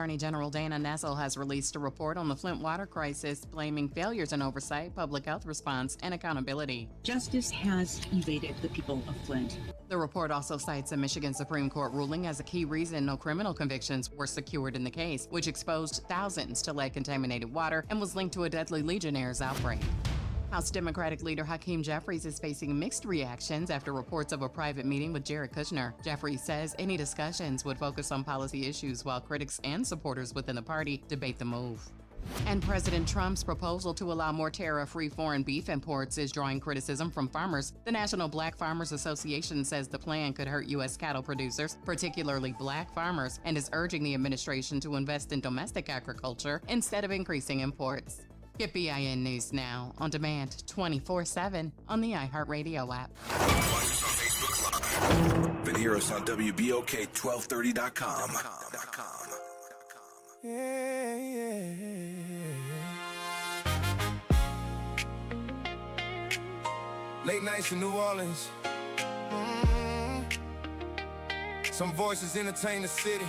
Attorney General Dana Nessel has released a report on the Flint water crisis, blaming failures in oversight, public health response, and accountability. Justice has evaded the people of Flint. The report also cites a Michigan Supreme Court ruling as a key reason no criminal convictions were secured in the case, which exposed thousands to lead-contaminated water and was linked to a deadly Legionnaires outbreak. House Democratic leader Hakeem Jeffries is facing mixed reactions after reports of a private meeting with Jared Kushner. Jeffries says any discussions would focus on policy issues while critics and supporters within the party debate the move. And President Trump's proposal to allow more tariff-free foreign beef imports is drawing criticism from farmers. The National Black Farmers Association says the plan could hurt U.S. cattle producers, particularly black farmers, and is urging the administration to invest in domestic agriculture instead of increasing imports. Get BIN News now, on demand 24/7 on the iHeartRadio app. Watch us on Facebook Live. Then hear us on WBOK1230.com. Late nights in New Orleans. Some voices entertain the city.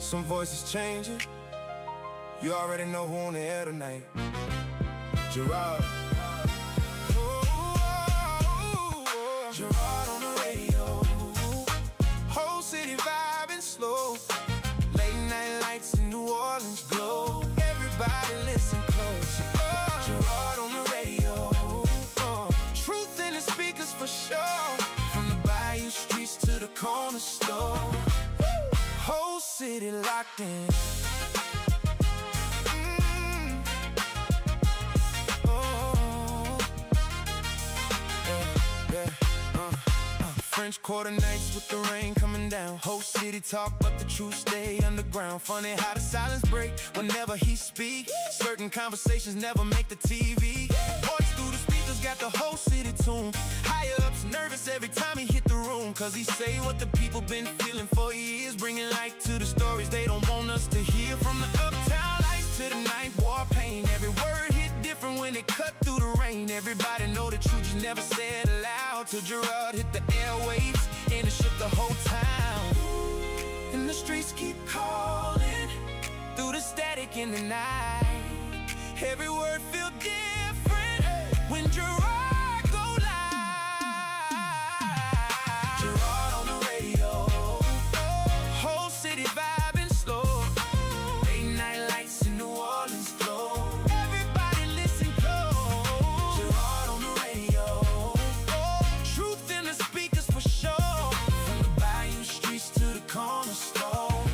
Some voices changing. You already know who on the air tonight. Gerod. Gerard on the radio. Whole city vibing slow. Late night lights in New Orleans glow. Everybody listen close. Gerard on the radio. Truth in the speakers for sure. From the bayou streets to the corner store. Whole city locked in. French Quarter nights with the rain coming down. Whole city talk, but the truth stay underground. Funny how the silence break whenever he speak. Certain conversations never make the TV. Voice through the speakers got the whole city tuned. Higher ups nervous every time he hit the room, cause he say what the people been feeling for years, bringing light to the stories they don't want us to hear. From the uptown lights to the night war pain, every word hit different when it cut through the rain. Everybody know the truth, you never said aloud, till Gerard hit the airwaves and it shook the whole town. And the streets keep calling through the static in the night. Every word feel different when Gerard go live. Gerard on the radio. Whole city vibing slow. Late night lights in New Orleans glow. Everybody listen close. Gerard on the radio. Truth in the speakers for sure. From the bayou streets to the corner store.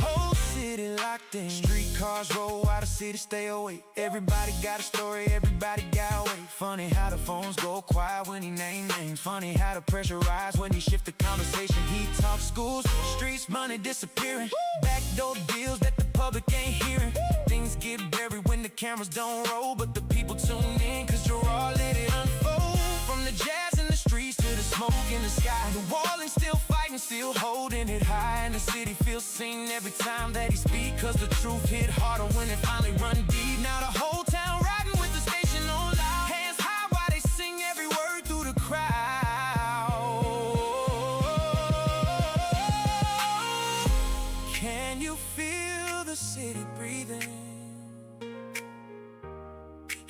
Whole city locked in. Streetcars roll while the city stay awake. Everybody got a story, everybody got a way. Funny how the phones go quiet when he name names. Funny how the pressure rise when he shift the conversation. He talks schools, streets, money disappearing. Backdoor deals that the public ain't hearing. Things get buried when the cameras don't roll, but the people tune in, cause Gerard let it unfold. From the jazz in the streets to the smoke in the sky, New Orleans still fighting, still holding it high. And the city feels seen every time that he speak, cause the truth hit harder when it finally run deep. Now the whole town riding with the station on loud, hands high while they sing every word through the crowd. Can you feel the city breathing?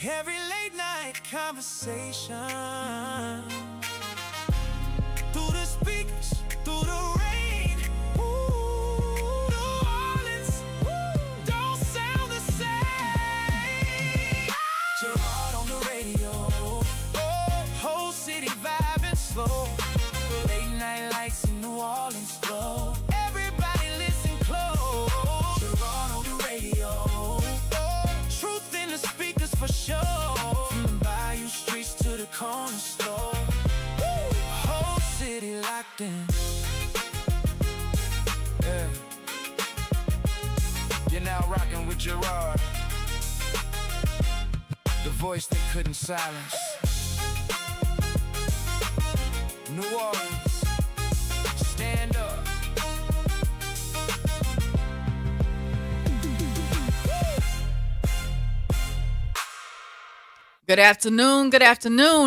Every late night conversation. Through the speakers, through the rain. Ooh, New Orleans, don't sound the same. Gerard on the radio. Whole city vibing slow. Late night lights in New Orleans glow. Everybody listen close. Gerard on the radio. Truth in the speakers for sure. From the bayou streets to the corner store. Whole city locked in. Yeah. You're now rocking with Gerard, the voice they couldn't silence. New Orleans, stand up. Good afternoon,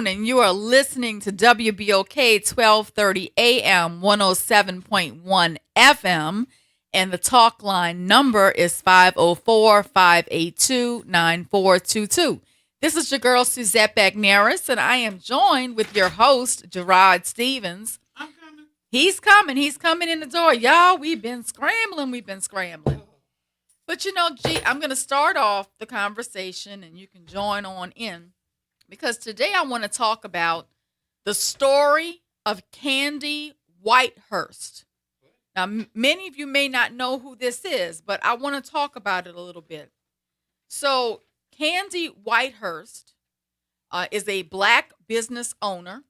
and you are listening to WBOK 1230 AM 107.1 FM, and the talk line number is 504-582-9422. This is your girl, Suzette Bagneris, and I am joined with your host, Gerod Stevens. I'm coming. He's coming in the door. Y'all, we've been scrambling. But I'm going to start off the conversation, and you can join on in, because today I want to talk about the story of Candy Whitehurst. Now, many of you may not know who this is, but I want to talk about it a little bit. So, Candy Whitehurst is a black business owner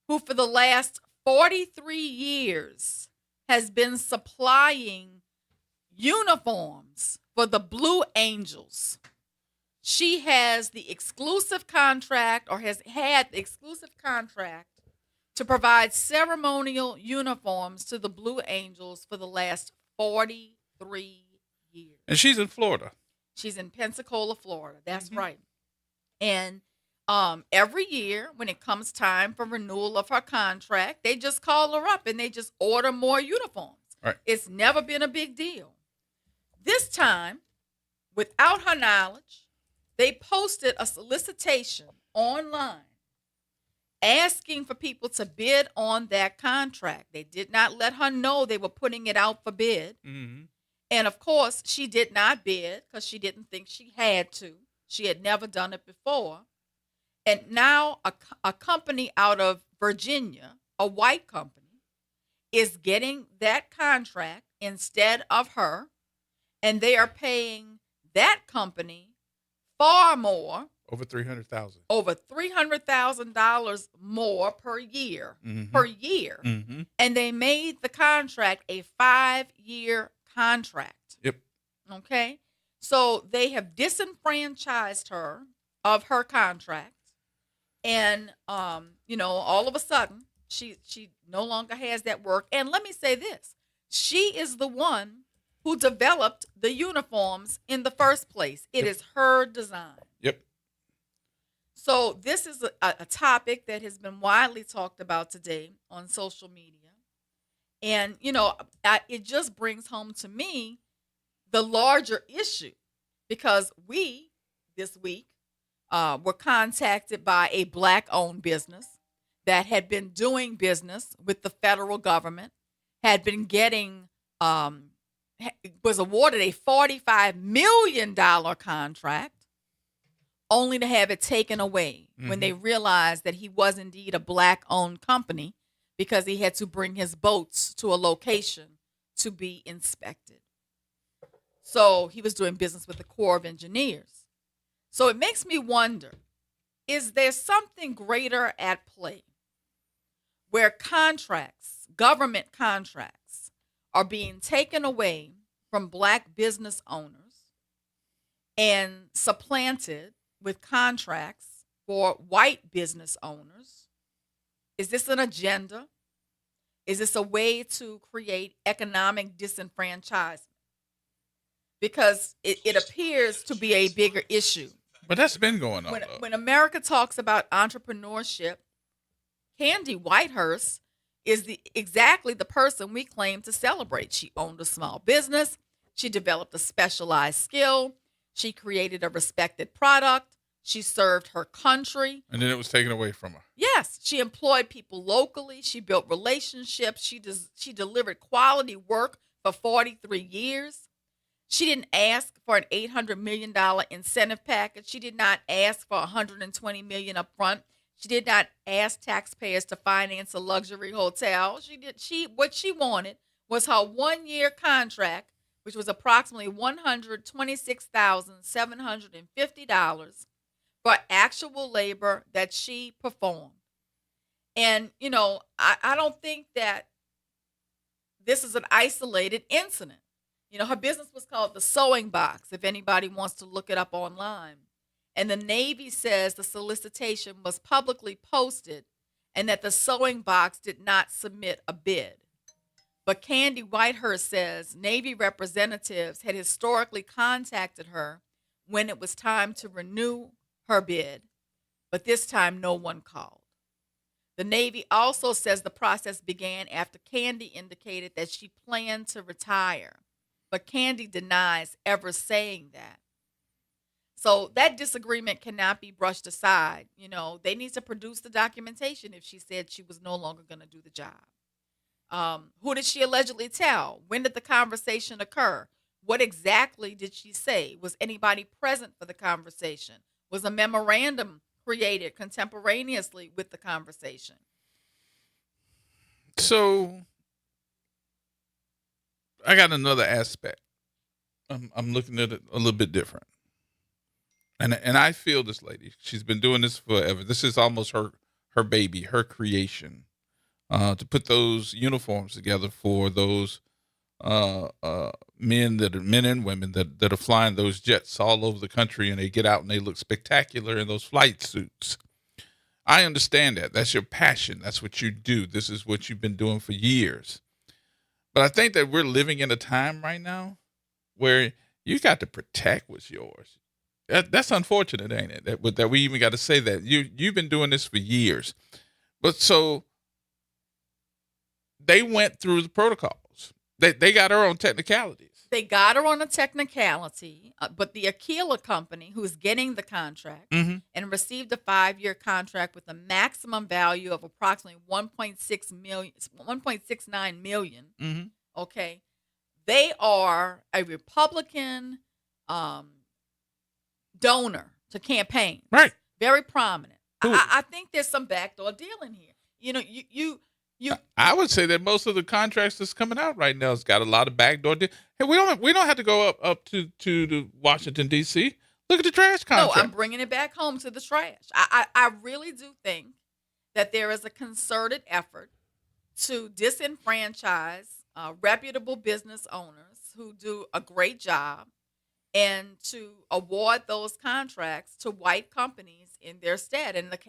who, for the last 43 years, has been supplying uniforms for the Blue Angels. She has the exclusive contract, or has had the exclusive contract, to provide ceremonial uniforms to the Blue Angels for the last 43 years. And she's in Florida. She's in Pensacola, Florida. That's right. And every year when it comes time for renewal of her contract, they just call her up and they just order more uniforms. Right. It's never been a big deal. This time, without her knowledge, they posted a solicitation online asking for people to bid on that contract. They did not let her know they were putting it out for bid. Mm-hmm. And of course, she did not bid because she didn't think she had to. She had never done it before. And now a company out of Virginia, a white company, is getting that contract instead of her. And they are paying that company far more. Over $300,000. Over $300,000 more per year. Mm-hmm. And they made the contract a 5-year contract. Yep. Okay. So they have disenfranchised her of her contract. And, all of a sudden, she no longer has that work. And let me say this. She is the one who developed the uniforms in the first place. It is her design. Yep. So this is a topic that has been widely talked about today on social media. And, it just brings home to me the larger issue, because we, this week, were contacted by a black-owned business that had been doing business with the federal government, had been getting was awarded a $45 million contract, only to have it taken away when they realized that he was indeed a black-owned company, because he had to bring his boats to a location to be inspected. So he was doing business with the Corps of Engineers. So it makes me wonder, is there something greater at play where contracts, government contracts, are being taken away from black business owners and supplanted with contracts for white business owners? Is this an agenda? Is this a way to create economic disenfranchisement? Because it appears to be a bigger issue. But that's been going on. When America talks about entrepreneurship, Candy Whitehurst is exactly the person we claim to celebrate. She owned a small business. She developed a specialized skill. She created a respected product. She served her country. And then it was taken away from her. Yes, she employed people locally. She built relationships. She delivered quality work for 43 years. She didn't ask for an $800 million incentive package. She did not ask for $120 million up front. She did not ask taxpayers to finance a luxury hotel. What she wanted was her 1-year contract, which was approximately $126,750 for actual labor that she performed. And, I don't think that this is an isolated incident. Her business was called the Sewing Box, if anybody wants to look it up online. And the Navy says the solicitation was publicly posted and that the Sewing Box did not submit a bid. But Candy Whitehurst says Navy representatives had historically contacted her when it was time to renew her bid but this time no one called. The Navy also says the process began after Candy indicated that she planned to retire, but Candy denies ever saying that. So that disagreement cannot be brushed aside. You know, they need to produce the documentation if she said she was no longer going to do the job. Who did she allegedly tell? When did the conversation occur? What exactly did she say? Was anybody present for the conversation? Was a memorandum created contemporaneously with the conversation? So I got another aspect. I'm looking at it a little bit different. And I feel this lady, she's been doing this forever. This is almost her baby, her creation. To put those uniforms together for those men and women that are flying those jets all over the country, and they get out and they look spectacular in those flight suits. I understand that. That's your passion. That's what you do. This is what you've been doing for years. But I think that we're living in a time right now where you got to protect what's yours. That's unfortunate, ain't it? That we even got to say that. You've been doing this for years. But so they went through the protocols. They got her on technicalities. They got her on a technicality, but the Aquila company, who's getting the contract and received a 5-year contract with a maximum value of approximately $1.69 million. Okay, they are a Republican donor to campaigns. Right. Very prominent. I think there's some backdoor dealing here. You know, I would say that most of the contracts that's coming out right now has got a lot of backdoor deals. Hey, we don't have to go up to the Washington D.C. Look at the trash contract. No, I'm bringing it back home to the trash. I really do think that there is a concerted effort to disenfranchise reputable business owners who do a great job and to award those contracts to white companies in their stead. And the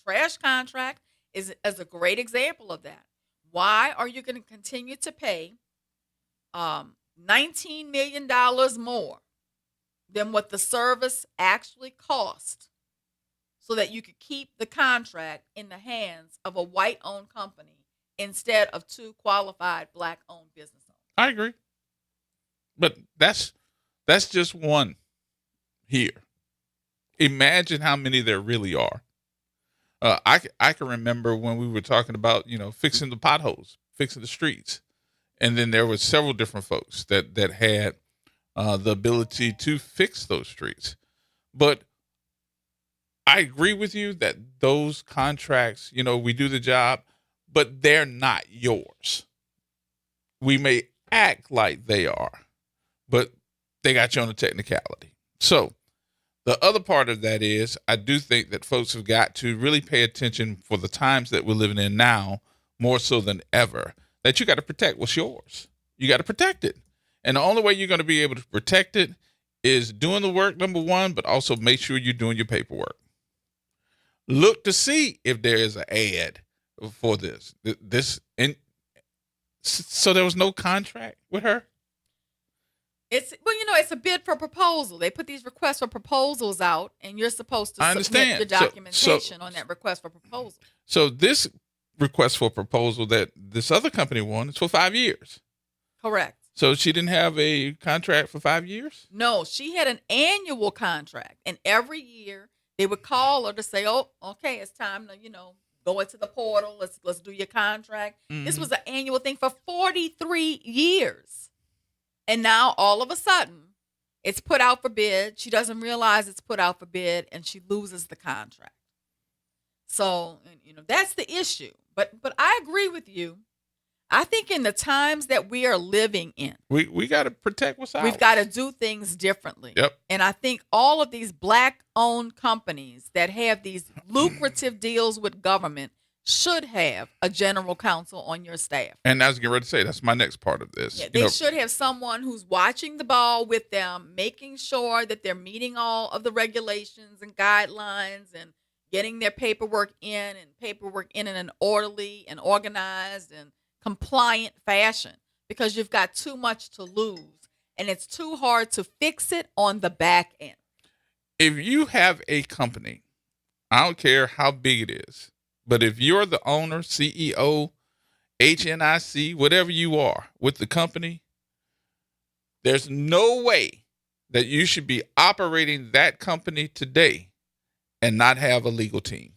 trash contract is a great example of that. Why are you going to continue to pay $19 million more than what the service actually cost so that you could keep the contract in the hands of a white-owned company instead of 2 qualified black-owned business owners? I agree. But that's just one here. Imagine how many there really are. I can remember when we were talking about, fixing the potholes, fixing the streets. And then there were several different folks that had the ability to fix those streets. But I agree with you that those contracts, we do the job, but they're not yours. We may act like they are, but they got you on a technicality. So the other part of that is I do think that folks have got to really pay attention for the times that we're living in now, more so than ever, that you got to protect what's yours. You got to protect it. And the only way you're going to be able to protect it is doing the work, number one, but also make sure you're doing your paperwork. Look to see if there is an ad for this. So there was no contract with her? It's a bid for proposal. They put these requests for proposals out, and you're supposed to submit your documentation on that request for proposal. So this request for proposal that this other company won is for 5 years. Correct. So she didn't have a contract for 5 years? No, she had an annual contract, and every year they would call her to say, "Oh, okay, it's time to go into the portal. Let's do your contract." Mm-hmm. This was an annual thing for 43 years. And now, all of a sudden, it's put out for bid. She doesn't realize it's put out for bid, and she loses the contract. So, that's the issue. But I agree with you. I think in the times that we are living in, we got to protect what's ours. We've got to do things differently. Yep. And I think all of these black-owned companies that have these lucrative deals with government should have a general counsel on your staff. And I was getting ready to say, that's my next part of this. Yeah, they should have someone who's watching the ball with them, making sure that they're meeting all of the regulations and guidelines and getting their paperwork in an orderly and organized and compliant fashion, because you've got too much to lose and it's too hard to fix it on the back end. If you have a company, I don't care how big it is. But if you're the owner, CEO, HNIC, whatever you are with the company, there's no way that you should be operating that company today and not have a legal team.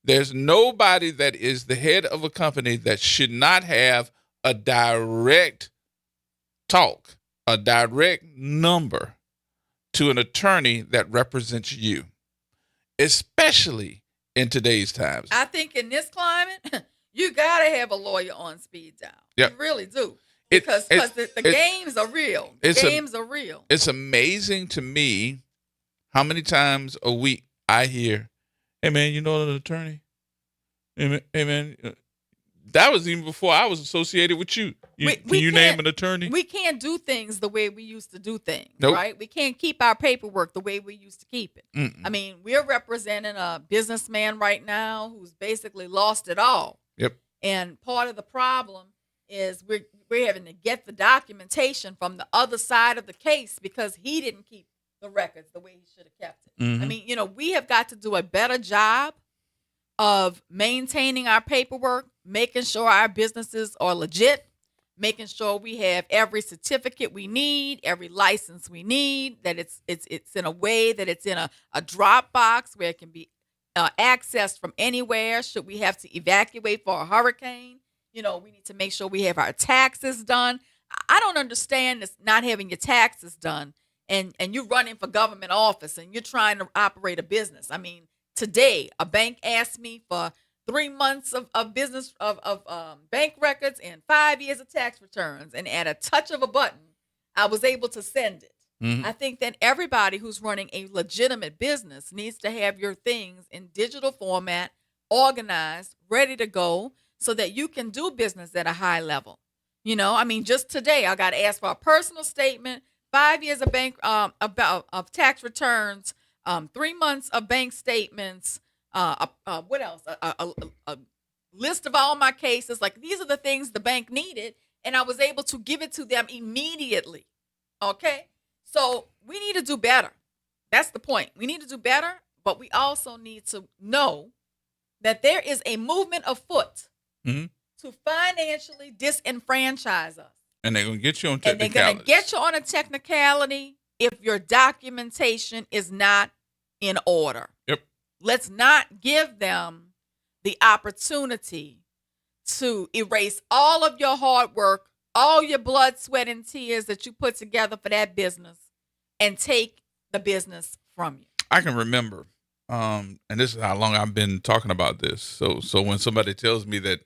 There's nobody that is the head of a company that should not have a direct talk, a direct number to an attorney that represents you, especially in today's times. I think in this climate, you got to have a lawyer on speed dial. Yep. You really do. Because the games are real. Games are real. It's amazing to me how many times a week I hear, hey, man, you know an attorney? Hey, man, that was even before I was associated with you. Can you name an attorney? We can't do things the way we used to do things, Nope. right? We can't keep our paperwork the way we used to keep it. Mm-mm. I mean, we're representing a businessman right now who's basically lost it all. Yep. And part of the problem is we're having to get the documentation from the other side of the case because he didn't keep the records the way he should have kept it. Mm-hmm. I mean, we have got to do a better job of maintaining our paperwork, making sure our businesses are legit, making sure we have every certificate we need, every license we need, that it's in a way that it's in a Dropbox where it can be accessed from anywhere should we have to evacuate for a hurricane. We need to make sure we have our taxes done. I don't understand this not having your taxes done and you're running for government office and you're trying to operate a business. I mean, today, a bank asked me for 3 months of business of bank records and 5 years of tax returns. And at a touch of a button, I was able to send it. Mm-hmm. I think that everybody who's running a legitimate business needs to have your things in digital format, organized, ready to go, so that you can do business at a high level. I mean, just today, I got asked for a personal statement, 5 years of bank of tax returns, 3 months of bank statements. What else? A list of all my cases. Like, these are the things the bank needed, and I was able to give it to them immediately. Okay, so we need to do better. That's the point. We need to do better, but we also need to know that there is a movement afoot Mm-hmm. to financially disenfranchise us. And they're going to get you on And they're technicalities. going to get you on a technicality if your documentation is not in order. Yep. Let's not give them the opportunity to erase all of your hard work, all your blood, sweat, and tears that you put together for that business and take the business from you. I can remember, and this is how long I've been talking about this. So when somebody tells me that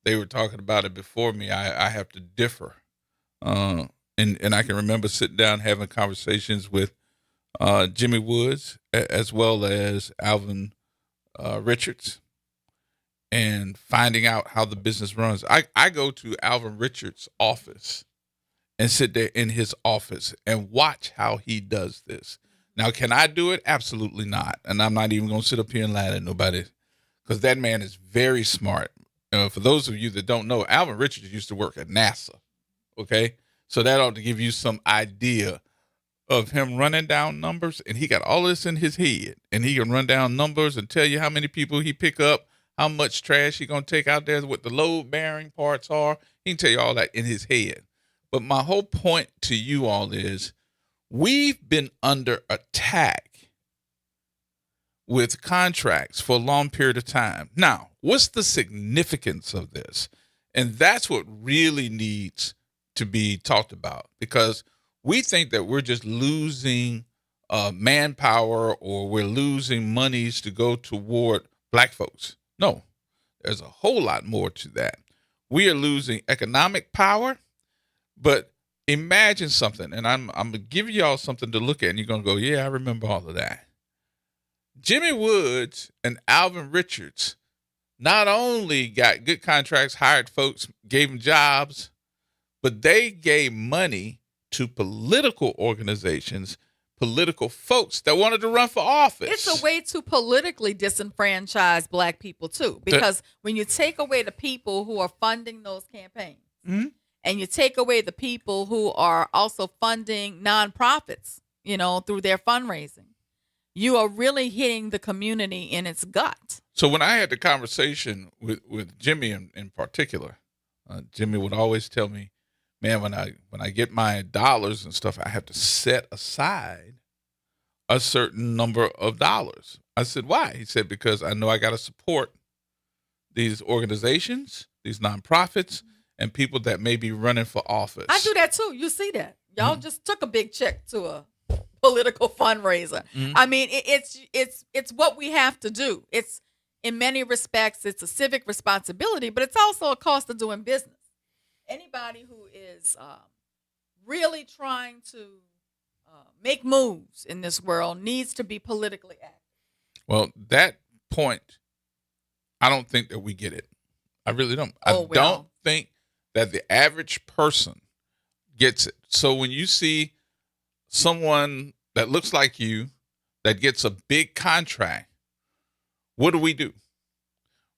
they were talking about it before me, I have to differ. And I can remember sitting down having conversations with Jimmy Woods as well as Alvin Richards and finding out how the business runs. I go to Alvin Richards' office and sit there in his office and watch how he does this. Now, can I do it? Absolutely not. And I'm not even going to sit up here and lie to nobody because that man is very smart. For those of you that don't know, Alvin Richards used to work at NASA. Okay. So that ought to give you some idea of him running down numbers. And he got all this in his head. And he can run down numbers and tell you how many people he pick up, how much trash he going to take out there, what the load bearing parts are. He can tell you all that in his head. But my whole point to you all is we've been under attack with contracts for a long period of time. Now, what's the significance of this? And that's what really needs to be talked about, because we think that we're just losing manpower or we're losing monies to go toward black folks. No, there's a whole lot more to that. We are losing economic power, but imagine something, and I'm going to give y'all something to look at, and you're going to go, yeah, I remember all of that. Jimmy Woods and Alvin Richards not only got good contracts, hired folks, gave them jobs, but they gave money to political organizations, political folks that wanted to run for office. It's a way to politically disenfranchise black people, too, because when you take away the people who are funding those campaigns, mm-hmm. and you take away the people who are also funding nonprofits, through their fundraising, you are really hitting the community in its gut. So when I had the conversation with Jimmy in particular, Jimmy would always tell me, man, when I get my dollars and stuff, I have to set aside a certain number of dollars. I said, why? He said, because I know I got to support these organizations, these nonprofits, and people that may be running for office. I do that too. You see that. Y'all just took a big check to a political fundraiser. I mean, it's what we have to do. It's, in many respects, it's a civic responsibility, but it's also a cost of doing business. Anybody who is really trying to make moves in this world needs to be politically active. Well, that point, I don't think that we get it. I really don't. I don't think that the average person gets it. So when you see someone that looks like you that gets a big contract, what do?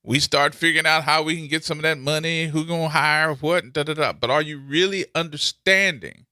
We start figuring out how we can get some of that money, who gonna hire, what, da-da-da. But are you really understanding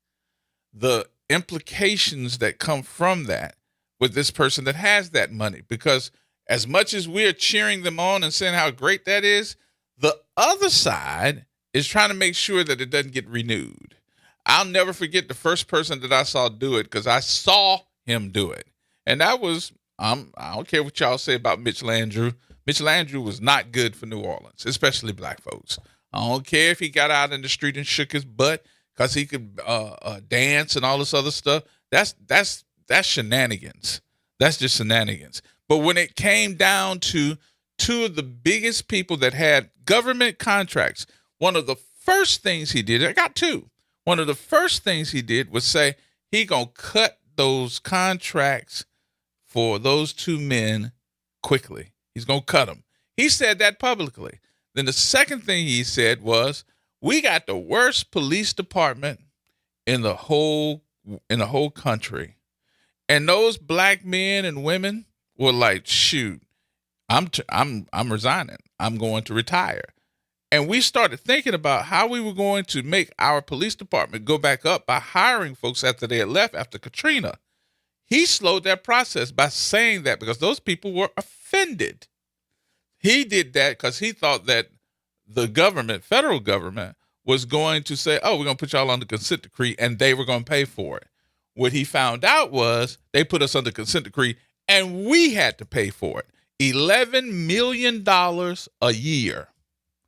the implications that come from that with this person that has that money? Because as much as we're cheering them on and saying how great that is, the other side is trying to make sure that it doesn't get renewed. I'll never forget the first person that I saw do it, because I saw him do it. And that was, I don't care what y'all say about Mitch Landrieu. Mitch Landrieu was not good for New Orleans, especially black folks. I don't care if he got out in the street and shook his butt because he could dance and all this other stuff. That's shenanigans. That's just shenanigans. But when it came down to two of the biggest people that had government contracts, one of the first things he did, I got two. One of the first things he did was say he gonna cut those contracts for those two men quickly. He's going to cut them. He said that publicly. Then the second thing he said was, we got the worst police department in the whole country. And those black men and women were like, shoot, I'm resigning. I'm going to retire. And we started thinking about how we were going to make our police department go back up by hiring folks after they had left after Katrina. He slowed that process by saying that because those people were offended. He did that because he thought that the government, federal government, was going to say, oh, we're going to put y'all on the consent decree, and they were going to pay for it. What he found out was they put us under consent decree, and we had to pay for it. $11 million a year.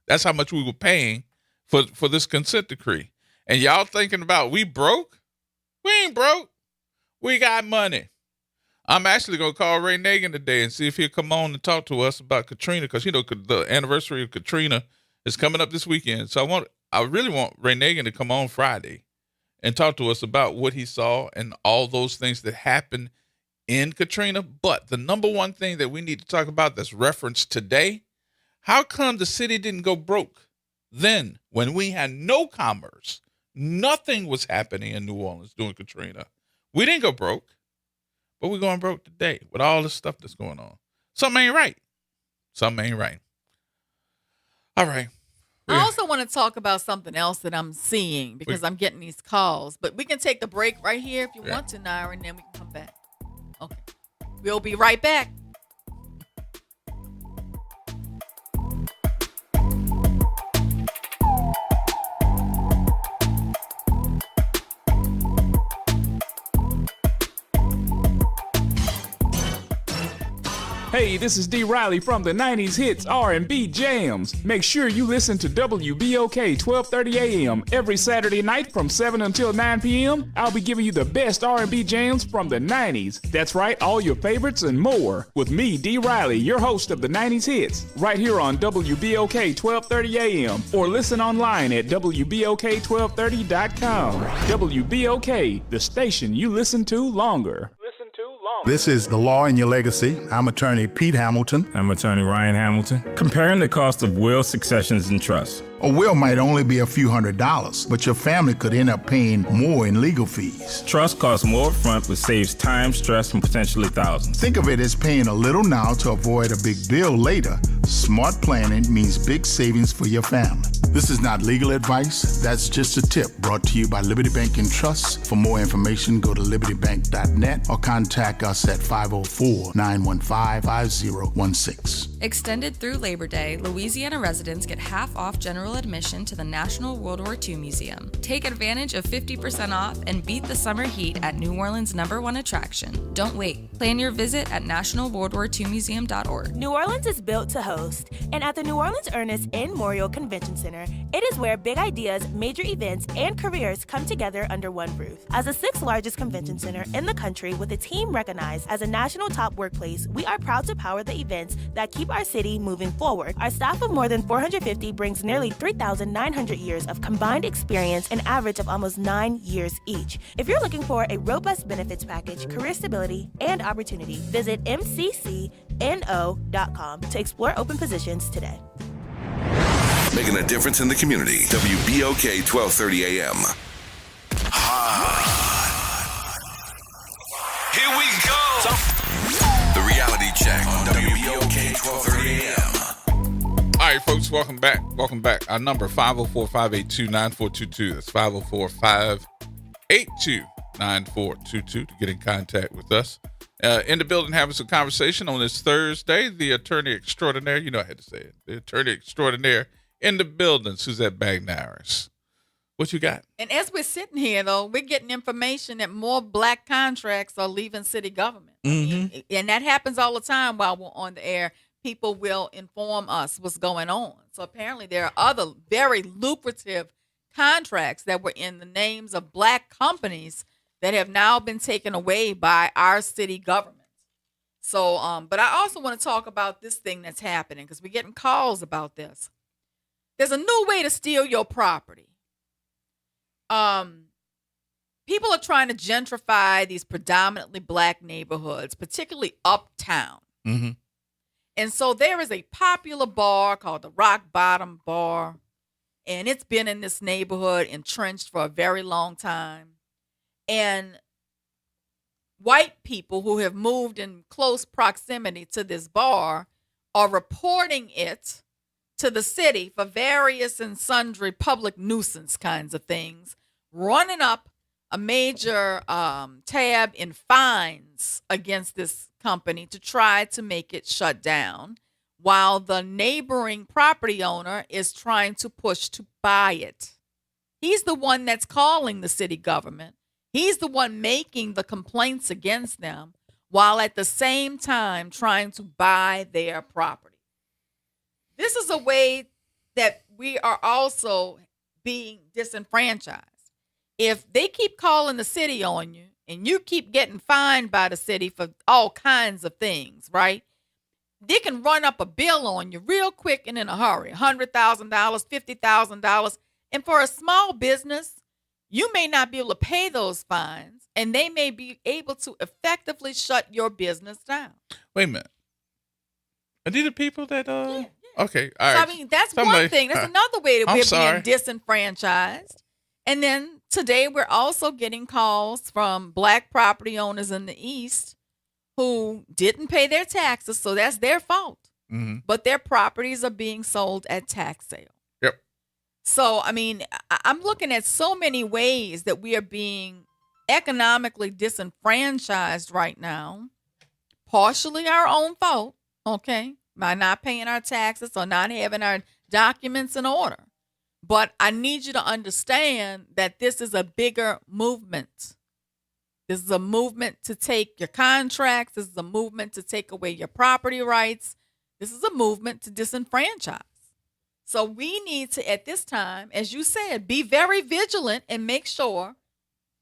That's how much we were paying for this consent decree. And y'all thinking about we broke? We ain't broke. We got money. I'm actually going to call Ray Nagin today and see if he'll come on and talk to us about Katrina, because, you know, the anniversary of Katrina is coming up this weekend. So I really want Ray Nagin to come on Friday and talk to us about what he saw and all those things that happened in Katrina. But the number one thing that we need to talk about that's referenced today, how come the city didn't go broke then when we had no commerce? Nothing was happening in New Orleans during Katrina. We didn't go broke, but we're going broke today with all this stuff that's going on. Something ain't right. Something ain't right. All right. I also want to talk about something else that I'm seeing because I'm getting these calls. But we can take the break right here if you want to, Naira, and then we can come back. Okay. We'll be right back. Hey, this is D. Riley from the 90s Hits R&B Jams. Make sure you listen to WBOK 1230 AM every Saturday night from 7 until 9 p.m. I'll be giving you the best R&B jams from the 90s. That's right, all your favorites and more. With me, D. Riley, your host of the 90s Hits, right here on WBOK 1230 AM. Or listen online at WBOK1230.com. WBOK, the station you listen to longer. This is The Law in Your Legacy. I'm attorney Pete Hamilton. I'm attorney Ryan Hamilton. Comparing the cost of will, successions, and trusts. A will might only be a few $100s, but your family could end up paying more in legal fees. Trust costs more upfront, but saves time, stress, and potentially thousands. Think of it as paying a little now to avoid a big bill later. Smart planning means big savings for your family. This is not legal advice. That's just a tip brought to you by Liberty Bank and Trust. For more information, go to libertybank.net or contact us at 504-915-5016. Extended through Labor Day, Louisiana residents get half off general admission to the National World War II Museum. Take advantage of 50% off and beat the summer heat at New Orleans' #1 attraction. Don't wait. Plan your visit at nationalworldwar2museum.org. New Orleans is built to host, and at the New Orleans Ernest N. Morial Convention Center, it is where big ideas, major events, and careers come together under one roof. As the 6th largest convention center in the country with a team recognized as a national top workplace, we are proud to power the events that keep our city moving forward. Our staff of more than 450 brings nearly 3,900 years of combined experience, an average of almost 9 years each. If you're looking for a robust benefits package, career stability, and opportunity, visit mccno.com to explore open positions today. Making a difference in the community. WBOK 1230 AM. Here we go. The reality check on WBOK 1230 AM. All right, folks, welcome back. Welcome back. Our number 504-582-9422. That's 504-582-9422 to get in contact with us. In the building, having some conversation on this Thursday. The attorney extraordinaire, you know I had to say it. The attorney extraordinaire in the building, Suzette Bagnaris. What you got? And as we're sitting here, though, we're getting information that more black contracts are leaving city government. Mm-hmm. And that happens all the time while we're on the air. People will inform us what's going on. So apparently there are other very lucrative contracts that were in the names of black companies that have now been taken away by our city government. So, but I also want to talk about this thing that's happening because we're getting calls about this. There's a new way to steal your property. People are trying to gentrify these predominantly black neighborhoods, particularly uptown. Mm-hmm. And so there is a popular bar called the Rock Bottom Bar, and it's been in this neighborhood entrenched for a very long time. And white people who have moved in close proximity to this bar are reporting it to the city for various and sundry public nuisance kinds of things, running up a major tab in fines against this company to try to make it shut down, while the neighboring property owner is trying to push to buy it. He's the one that's calling the city government. He's the one making the complaints against them, while at the same time trying to buy their property. This is a way that we are also being disenfranchised. If they keep calling the city on you and you keep getting fined by the city for all kinds of things, right? They can run up a bill on you real quick and in a hurry, $100,000, $50,000. And for a small business, you may not be able to pay those fines, and they may be able to effectively shut your business down. Wait a minute. Are these the people that Yeah. Okay, all right. So, I mean, that's one thing. That's another way that we're being disenfranchised. And then today we're also getting calls from black property owners in the East who didn't pay their taxes, so that's their fault. Mm-hmm. But their properties are being sold at tax sale. Yep. So, I mean, I'm looking at so many ways that we are being economically disenfranchised right now, partially our own fault, okay, by not paying our taxes or not having our documents in order. But I need you to understand that this is a bigger movement. This is a movement to take your contracts. This is a movement to take away your property rights. This is a movement to disenfranchise. So we need to, at this time, as you said, be very vigilant and make sure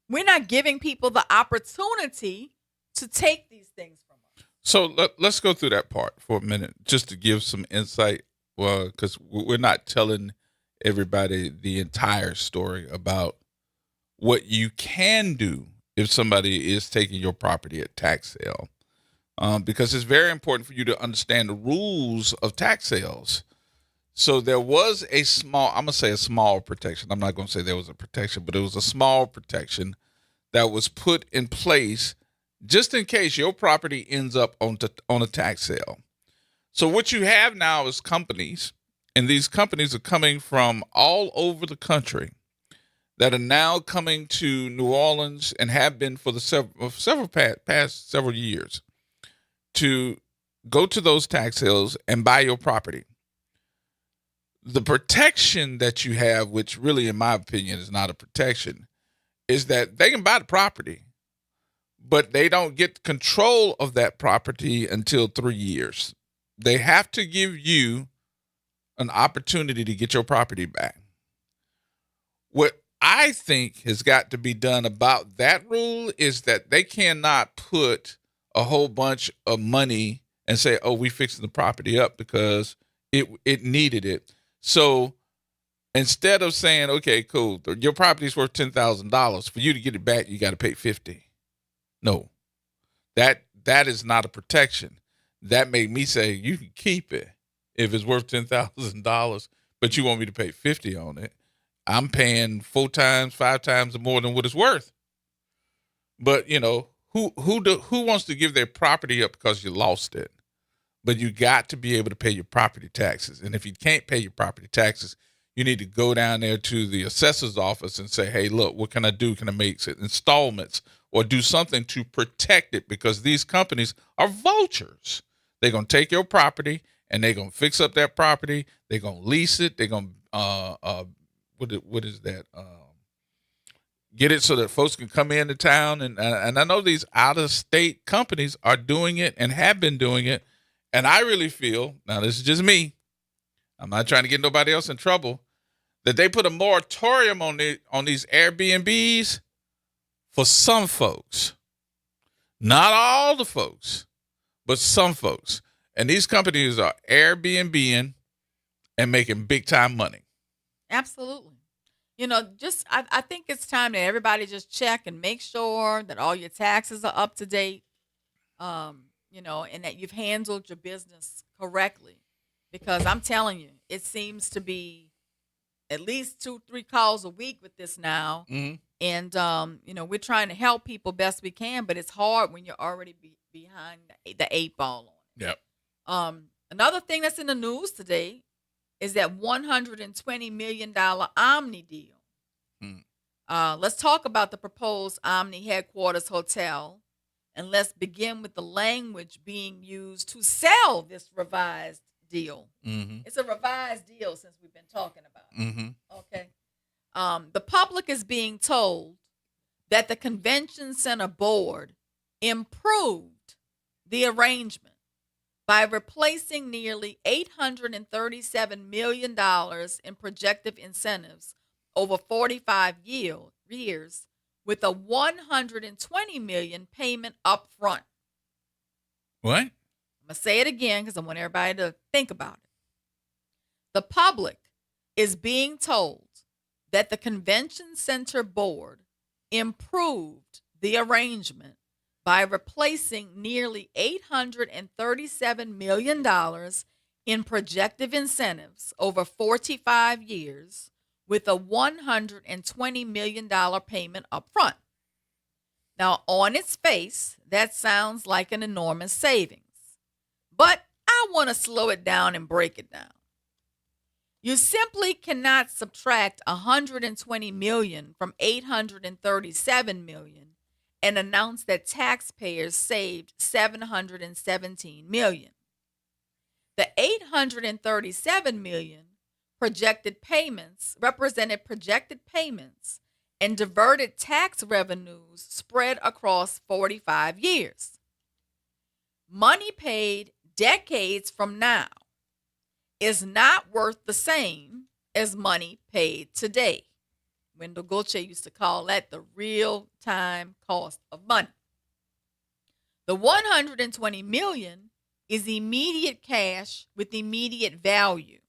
we're not giving people the opportunity to take these things from us. So let's go through that part for a minute, just to give some insight. Well, because we're not telling everybody the entire story about what you can do if somebody is taking your property at tax sale, because it's very important for you to understand the rules of tax sales. So there was a small, I'm going to say a small protection. I'm not going to say there was a protection, but it was a small protection that was put in place just in case your property ends up on a tax sale. So what you have now is companies And these companies are coming from all over the country that are now coming to New Orleans and have been for the past several years to go to those tax sales and buy your property. The protection that you have, which really, in my opinion, is not a protection, is that they can buy the property, but they don't get control of that property until 3 years. They have to give you an opportunity to get your property back. What I think has got to be done about that rule is that they cannot put a whole bunch of money and say, oh, we fixing the property up because it needed it. So instead of saying, okay, cool, your property's worth $10,000, for you to get it back, you got to pay $50,000. No, that is not a protection. That made me say, you can keep it if it's worth $10,000, but you want me to pay $50,000 on it. I'm paying 4 times, 5 times more than what it's worth. But you know, who wants to give their property up because you lost it? But you got to be able to pay your property taxes. And if you can't pay your property taxes, you need to go down there to the assessor's office and say, hey, look, what can I do? Can I make it installments or do something to protect it? Because these companies are vultures. They're going to take your property and they're going to fix up that property. They're going to lease it. They're going to, what is that? Get it so that folks can come into town. And I know these out-of-state companies are doing it and have been doing it. And I really feel, now this is just me, I'm not trying to get nobody else in trouble, that they put a moratorium on these Airbnbs for some folks. Not all the folks, but some folks. And these companies are Airbnb-ing and making big time money. Absolutely. You know, I think it's time that everybody just check and make sure that all your taxes are up to date, you know, and that you've handled your business correctly. Because I'm telling you, it seems to be at least 2-3 calls a week with this now. Mm-hmm. And, you know, we're trying to help people best we can, but it's hard when you're already behind the 8 ball on it. Yep. Another thing that's in the news today is that $120 million Omni deal. Let's talk about the proposed Omni headquarters hotel, and let's begin with the language being used to sell this revised deal. Mm-hmm. It's a revised deal since we've been talking about it. Mm-hmm. Okay. The public is being told that the convention center board improved the arrangement by replacing nearly $837 million in projected incentives over 45 years with a $120 million payment up front. What? I'm going to say it again because I want everybody to think about it. The public is being told that the convention center board improved the arrangement by replacing nearly $837 million in projected incentives over 45 years with a $120 million payment up front. Now, on its face, that sounds like an enormous savings. But I want to slow it down and break it down. You simply cannot subtract $120 million from $837 million and announce that taxpayers saved $717 million. The $837 million projected payments represented projected payments and diverted tax revenues spread across 45 years. Money paid decades from now is not worth the same as money paid today. Wendell Goche used to call that the real-time cost of money. The $120 million is immediate cash with immediate value.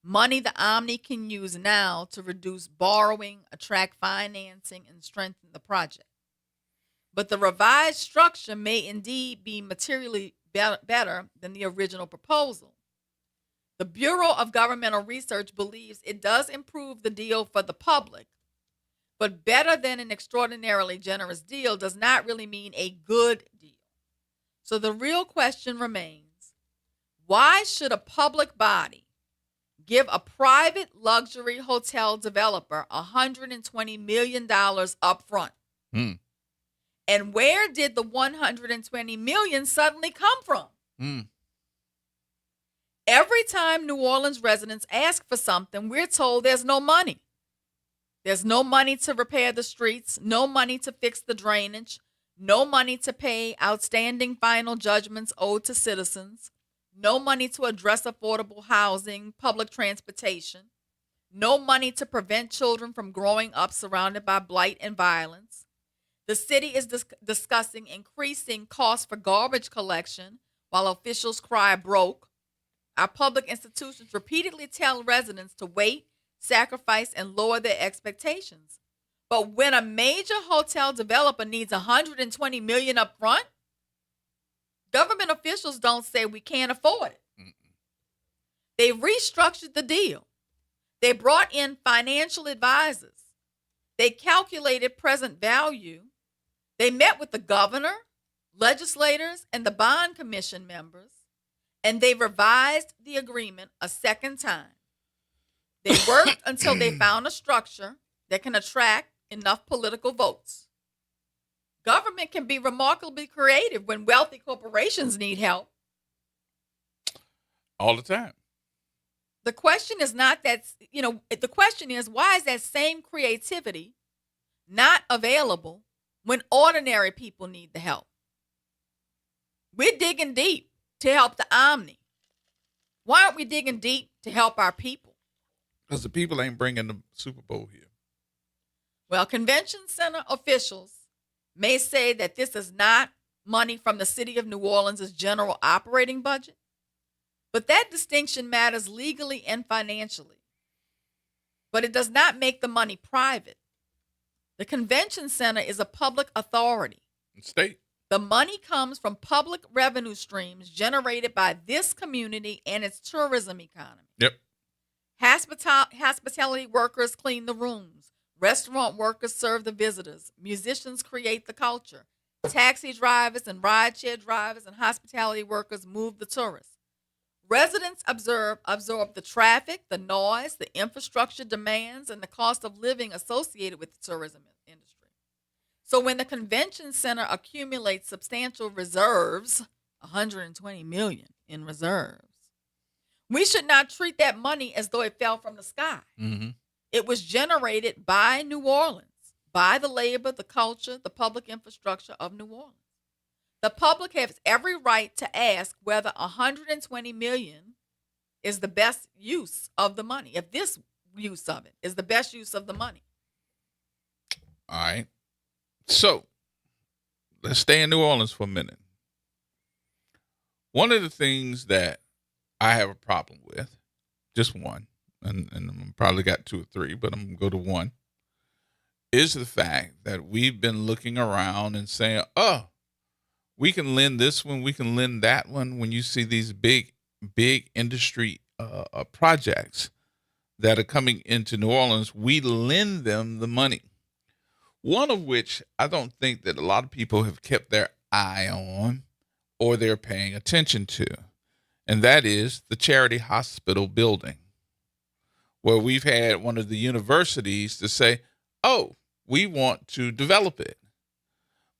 Money the Omni can use now to reduce borrowing, attract financing, and strengthen the project. But the revised structure may indeed be materially better than the original proposal. The Bureau of Governmental Research believes it does improve the deal for the public, but better than an extraordinarily generous deal does not really mean a good deal. So the real question remains, why should a public body give a private luxury hotel developer $120 million up front. And where did the $120 million suddenly come from? Every time New Orleans residents ask for something, we're told there's no money. There's no money to repair the streets, no money to fix the drainage, no money to pay outstanding final judgments owed to citizens, no money to address affordable housing, public transportation, no money to prevent children from growing up surrounded by blight and violence. The city is discussing increasing costs for garbage collection while officials cry broke. Our public institutions repeatedly tell residents to wait, sacrifice, and lower their expectations. But when a major hotel developer needs $120 million up front, government officials don't say we can't afford it. They restructured the deal. They brought in financial advisors. They calculated present value. They met with the governor, legislators, and the bond commission members, and they revised the agreement a second time. They worked until they found a structure that can attract enough political votes. Government can be remarkably creative when wealthy corporations need help. All the time. The question is not that, the question is, why is that same creativity not available when ordinary people need the help? We're digging deep to help the Omni. Why aren't we digging deep to help our people? Because the people ain't bringing the Super Bowl here. Well, convention center officials may say that this is not money from the city of New Orleans' general operating budget, but that distinction matters legally and financially. But it does not make the money private. The convention center is a public authority. State. The money comes from public revenue streams generated by this community and its tourism economy. Yep. Hospitality workers clean the rooms. Restaurant workers serve the visitors. Musicians create the culture. Taxi drivers and rideshare drivers and hospitality workers move the tourists. Residents absorb the traffic, the noise, the infrastructure demands, and the cost of living associated with the tourism industry. So when the convention center accumulates substantial reserves, $120 million in reserves, we should not treat that money as though it fell from the sky. Mm-hmm. It was generated by New Orleans, by the labor, the culture, the public infrastructure of New Orleans. The public has every right to ask whether $120 million is the best use of the money, if this use of it is the best use of the money. All right. So let's stay in New Orleans for a minute. One of the things that I have a problem with, just one, and I probably got two or three, but I'm going to go to one, is the fact that we've been looking around and saying, oh, we can lend this one, we can lend that one. When you see these big industry projects that are coming into New Orleans, we lend them the money. One of which I don't think that a lot of people have kept their eye on or they're paying attention to, and that is the Charity Hospital building, where we've had one of the universities to say, oh, we want to develop it.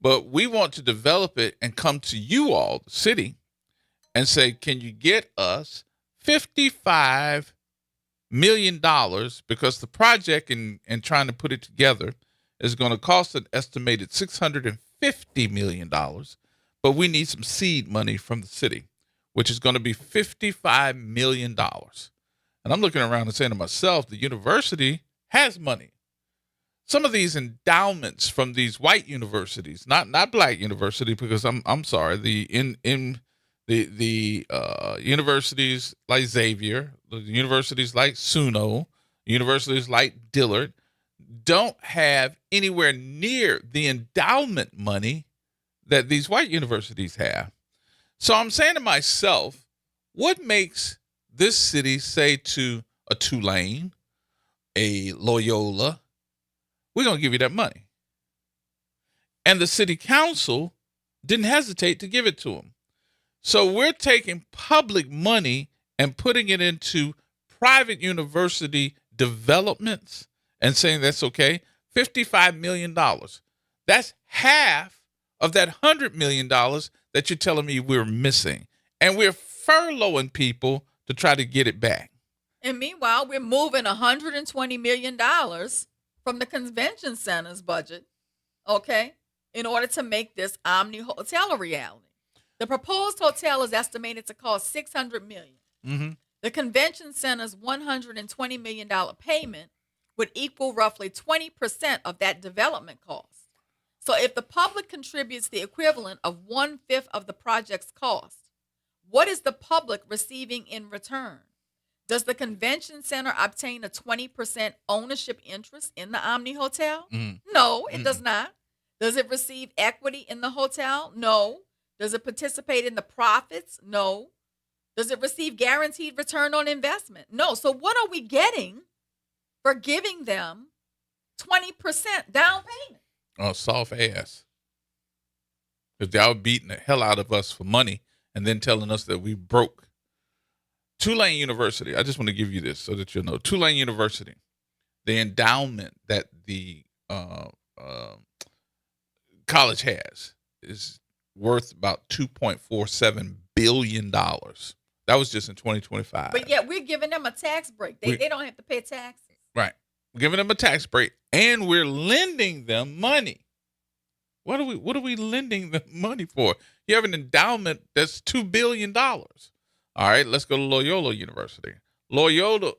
But we want to develop it and come to you all, the city, and say, can you get us $55 million? Because the project and trying to put it together is going to cost an estimated $650 million. But we need some seed money from the city, which is going to be $55 million. And I'm looking around and saying to myself, the university has money. Some of these endowments from these white universities, not black university, because I'm sorry, the universities like Xavier, the universities like SUNO, universities like Dillard, don't have anywhere near the endowment money that these white universities have. So I'm saying to myself, what makes this city say to a Tulane, a Loyola, we're going to give you that money? And the city council didn't hesitate to give it to them. So we're taking public money and putting it into private university developments and saying that's okay. $55 million. That's half of that $100 million that you're telling me we're missing. And we're furloughing people to try to get it back. And meanwhile, we're moving $120 million from the convention center's budget, okay, in order to make this Omni Hotel a reality. The proposed hotel is estimated to cost $600 million. Mm-hmm. The convention center's $120 million payment would equal roughly 20% of that development cost. So if the public contributes the equivalent of 1/5 of the project's cost, what is the public receiving in return? Does the convention center obtain a 20% ownership interest in the Omni Hotel? No, it does not. Does it receive equity in the hotel? No. Does it participate in the profits? No. Does it receive guaranteed return on investment? No. So what are we getting for giving them 20% down payment? Oh, soft ass. Because y'all beating the hell out of us for money and then telling us that we broke. Tulane University, I just want to give you this so that you'll know. Tulane University, the endowment that the college has is worth about $2.47 billion. That was just in 2025. But yet we're giving them a tax break. They don't have to pay taxes. Right. We're giving them a tax break, and we're lending them money. What are we lending them money for? You have an endowment that's $2 billion. All right, let's go to Loyola University. Loyola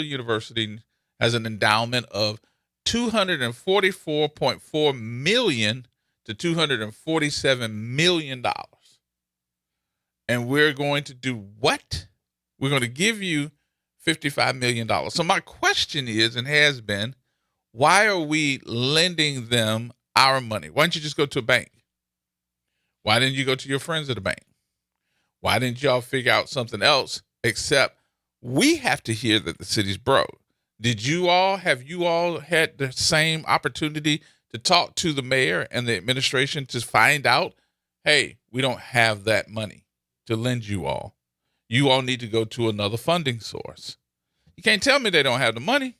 University has an endowment of $244.4 million to $247 million. And we're going to do what? We're going to give you $55 million. So my question is, and has been, why are we lending them our money? Why don't you just go to a bank? Why didn't you go to your friends at the bank? Why didn't y'all figure out something else except we have to hear that the city's broke? Have you all had the same opportunity to talk to the mayor and the administration to find out, hey, we don't have that money to lend you all. You all need to go to another funding source. You can't tell me they don't have the money,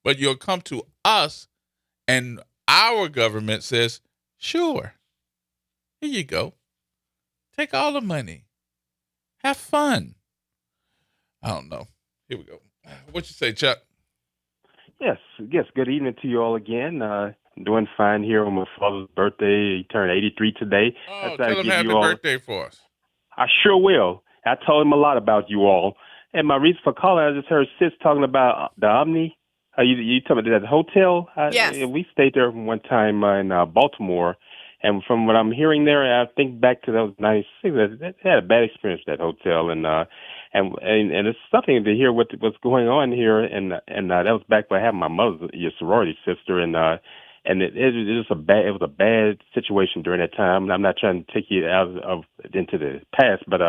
but you'll come to us and our government says, sure, here you go. Take all the money. Have fun. I don't know. Here we go. What you say, Chuck? Yes. Good evening to you all again. Doing fine here on my father's birthday. He turned 83 today. Oh, tell him happy birthday for us. I sure will. I told him a lot about you all. And my reason for calling, I just heard Sis talking about the Omni. You talking about that hotel? Yes. We stayed there one time in Baltimore. And from what I'm hearing there, I think back to those 96. They had a bad experience at that hotel, and it's something to hear what's going on here. And that was back when I had my mother, your sorority sister, and it was a bad situation during that time. I'm not trying to take you into the past, but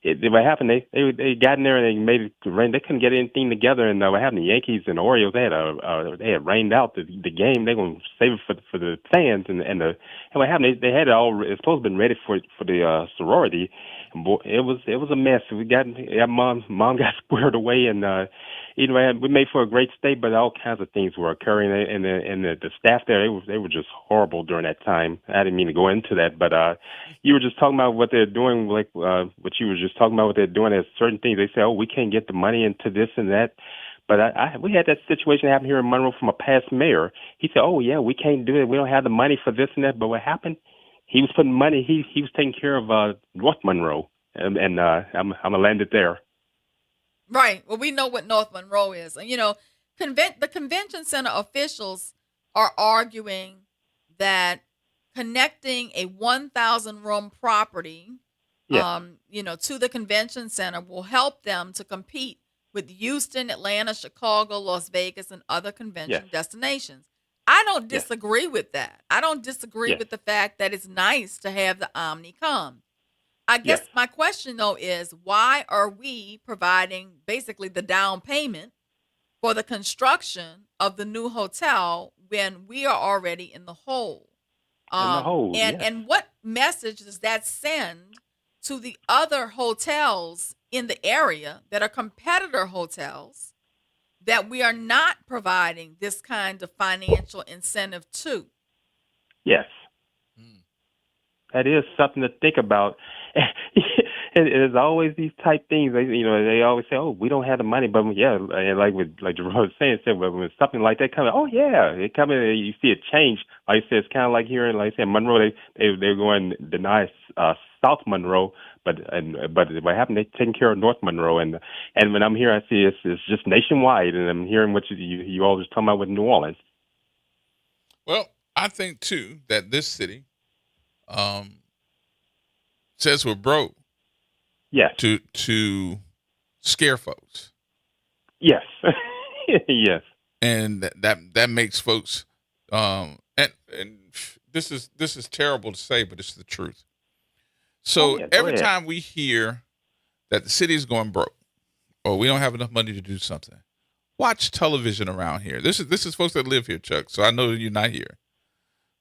what happened? They got in there and they made it rain. They couldn't get anything together. And what happened? The Yankees and the Orioles, they had rained out the game. They're going to save it for the fans. And what happened? They had it all. It's supposed to have been ready for the sorority. And boy, it was a mess. Mom got squared away, and we made for a great stay, but all kinds of things were occurring. And the staff there, they were just horrible during that time. I didn't mean to go into that, but you were just talking about what they're doing, like what you were just talking about what they're doing. There's certain things they say, oh, we can't get the money into this and that. But we had that situation happen here in Monroe from a past mayor. He said, oh, yeah, we can't do it. We don't have the money for this and that. But what happened? He was putting money. He was taking care of North Monroe, and I'm going to land it there. Right. Well, we know what North Monroe is. And, the convention center officials are arguing that connecting a 1,000-room property, to the convention center will help them to compete with Houston, Atlanta, Chicago, Las Vegas, and other convention destinations. I don't disagree with that. I don't disagree with the fact that it's nice to have the Omni come. I guess my question, though, is why are we providing basically the down payment for the construction of the new hotel when we are already in the hole? And what message does that send to the other hotels in the area that are competitor hotels that we are not providing this kind of financial incentive to. Yes. That is something to think about. There's always these type things. They always say, "Oh, we don't have the money," but yeah, and like Gerod was saying, when something like that comes, oh yeah, it comes in. You see it change. Like I said, it's kind of like here in, like I said, Monroe. They're going to deny South Monroe, but what happened? They're taking care of North Monroe, and when I'm here, I see it's just nationwide, and I'm hearing what you all just talking about with New Orleans. Well, I think too that this city says we're broke. Yes. To scare folks. Yes. Yes. And that makes folks and this is terrible to say, but it's the truth. So every time we hear that the city is going broke or we don't have enough money to do something, watch television around here. This is folks that live here, Chuck. So I know you're not here.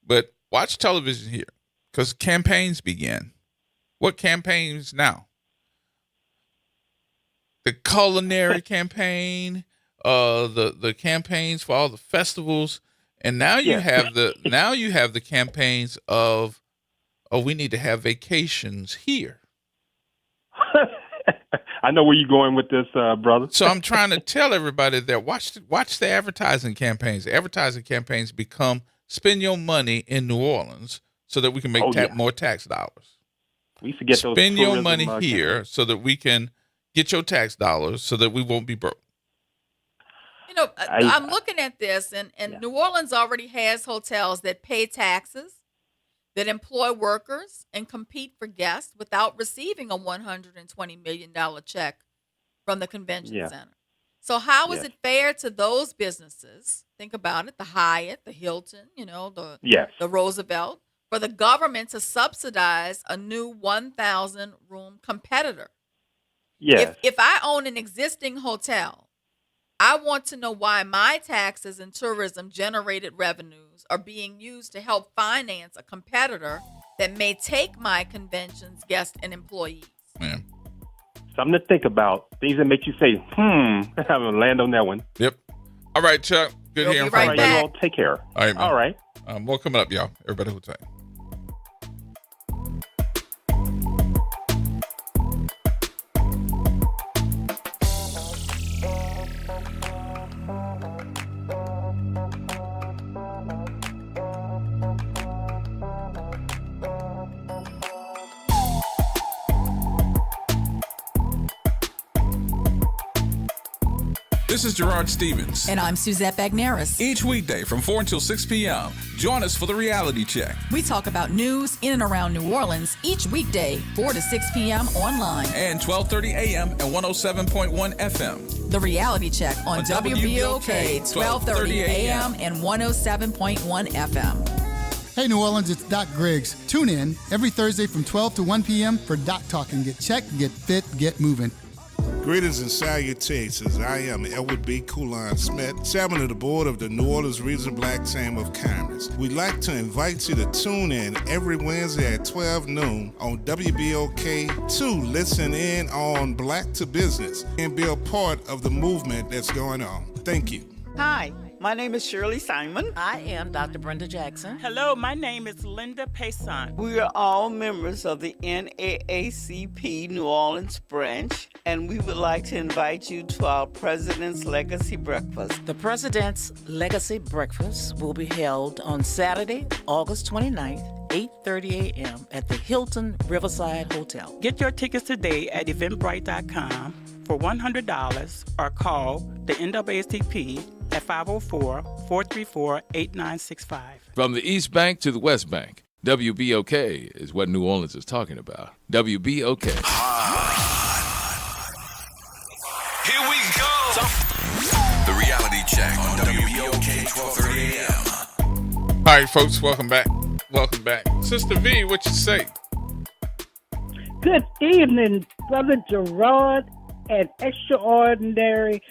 But watch television here because campaigns begin. What campaigns now? The culinary campaign, the campaigns for all the festivals, and now you have the campaigns of, we need to have vacations here. I know where you're going with this, brother. So I'm trying to tell everybody that watch the advertising campaigns. The advertising campaigns become spend your money in New Orleans so that we can make more tax dollars. We used to get those. Spend your money here so that we can get your tax dollars so that we won't be broke. I'm looking at this, and New Orleans already has hotels that pay taxes, that employ workers, and compete for guests without receiving a $120 million check from the convention center. So how is it fair to those businesses? Think about it, the Hyatt, the Hilton, the Roosevelt, for the government to subsidize a new 1,000-room competitor. Yes. If I own an existing hotel, I want to know why my taxes and tourism generated revenues are being used to help finance a competitor that may take my convention's guests and employees. Man. Something to think about. Things that make you say, I'm going to land on that one. Yep. All right, Chuck. Good hearing from you. All right, you all take care. All right, man. All right. More coming up, y'all. Everybody hold tight. This is Gerard Stevens. And I'm Suzette Bagneris. Each weekday from 4 until 6 p.m., join us for the Reality Check. We talk about news in and around New Orleans each weekday, 4 to 6 p.m. online. And 12:30 a.m. at 107.1 FM. The Reality Check on WBOK, 12:30 a.m. and 107.1 FM. Hey New Orleans, it's Doc Griggs. Tune in every Thursday from 12 to 1 p.m. for Doc Talk and get checked, get fit, get moving. Greetings and salutations. I am Edward B. Coulon Smith, chairman of the board of the New Orleans Regional Black Chamber of Commerce. We'd like to invite you to tune in every Wednesday at 12 noon on WBOK to listen in on Black to Business and be a part of the movement that's going on. Thank you. Hi. My name is Shirley Simon. I am Dr. Brenda Jackson. Hello, my name is Linda Payson. We are all members of the NAACP New Orleans branch, and we would like to invite you to our President's Legacy Breakfast. The President's Legacy Breakfast will be held on Saturday, August 29th, 8:30 a.m. at the Hilton Riverside Hotel. Get your tickets today at eventbrite.com for $100 or call the NAACP at 504-434-8965. From the East Bank to the West Bank, WBOK is what New Orleans is talking about. WBOK. Here we go. The Reality Check on WBOK 12:30 a.m. All right, folks, welcome back. Welcome back. Sister V, what you say? Good evening, Brother Gerard and Extraordinary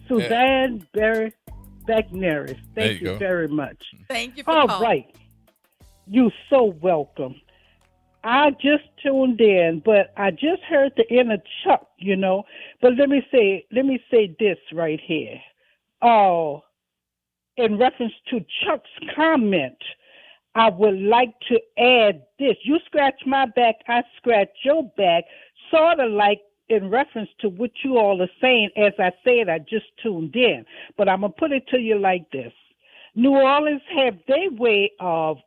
Suzanne Berry Bagneris. Thank you very much. Thank you for calling. calling. All right. You're so welcome. I just tuned in, but I just heard the inner Chuck, But let me say this right here. Oh, in reference to Chuck's comment, I would like to add this. You scratch my back, I scratch your back, sort of like in reference to what you all are saying. As I said, I just tuned in. But I'm going to put it to you like this. New Orleans have their way of,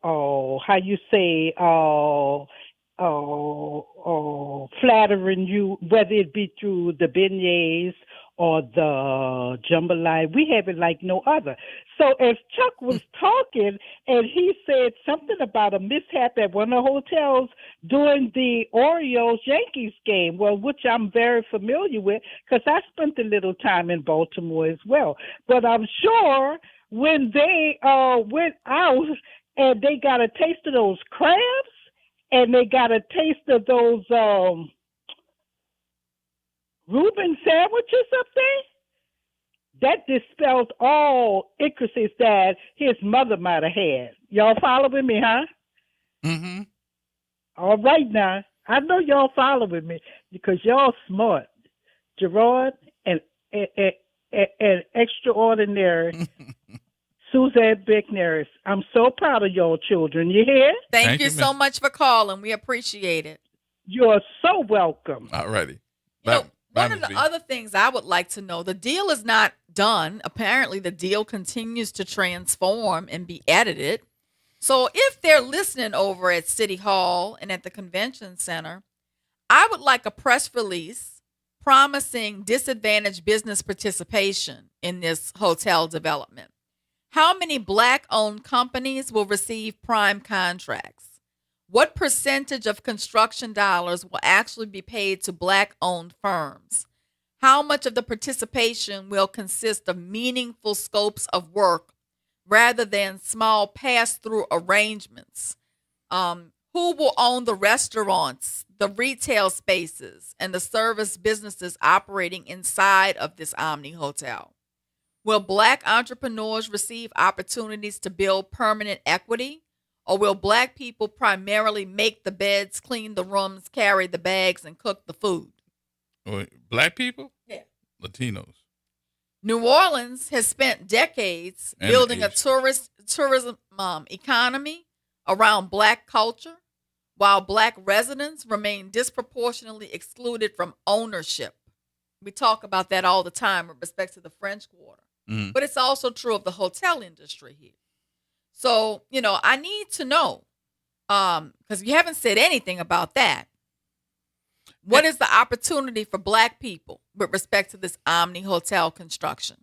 flattering you, whether it be through the beignets or the jambalaya. We have it like no other. So as Chuck was talking, and he said something about a mishap at one of the hotels during the Orioles-Yankees game, well, which I'm very familiar with because I spent a little time in Baltimore as well. But I'm sure when they went out and they got a taste of those crabs and they got a taste of those Reuben sandwiches up there, that dispelled all idiocies that his mother might have had. Y'all following me, huh? Mm-hmm. All right now. I know y'all following me because y'all smart. Gerard and extraordinary Suzanne Bickners. I'm so proud of y'all children. You hear? Thank you so much for calling. We appreciate it. You're so welcome. All righty. One of the other things I would like to know, the deal is not done. Apparently, the deal continues to transform and be edited. So if they're listening over at City Hall and at the Convention Center, I would like a press release promising disadvantaged business participation in this hotel development. How many Black-owned companies will receive prime contracts? What percentage of construction dollars will actually be paid to Black-owned firms? How much of the participation will consist of meaningful scopes of work rather than small pass-through arrangements? Who will own the restaurants, the retail spaces, and the service businesses operating inside of this Omni Hotel? Will Black entrepreneurs receive opportunities to build permanent equity? Or will Black people primarily make the beds, clean the rooms, carry the bags, and cook the food? Black people? Yeah. Latinos. New Orleans has spent decades And building a Asian. tourism economy around Black culture, while Black residents remain disproportionately excluded from ownership. We talk about that all the time with respect to the French Quarter. Mm. But it's also true of the hotel industry here. So, I need to know, because you haven't said anything about that. What is the opportunity for Black people with respect to this Omni Hotel construction?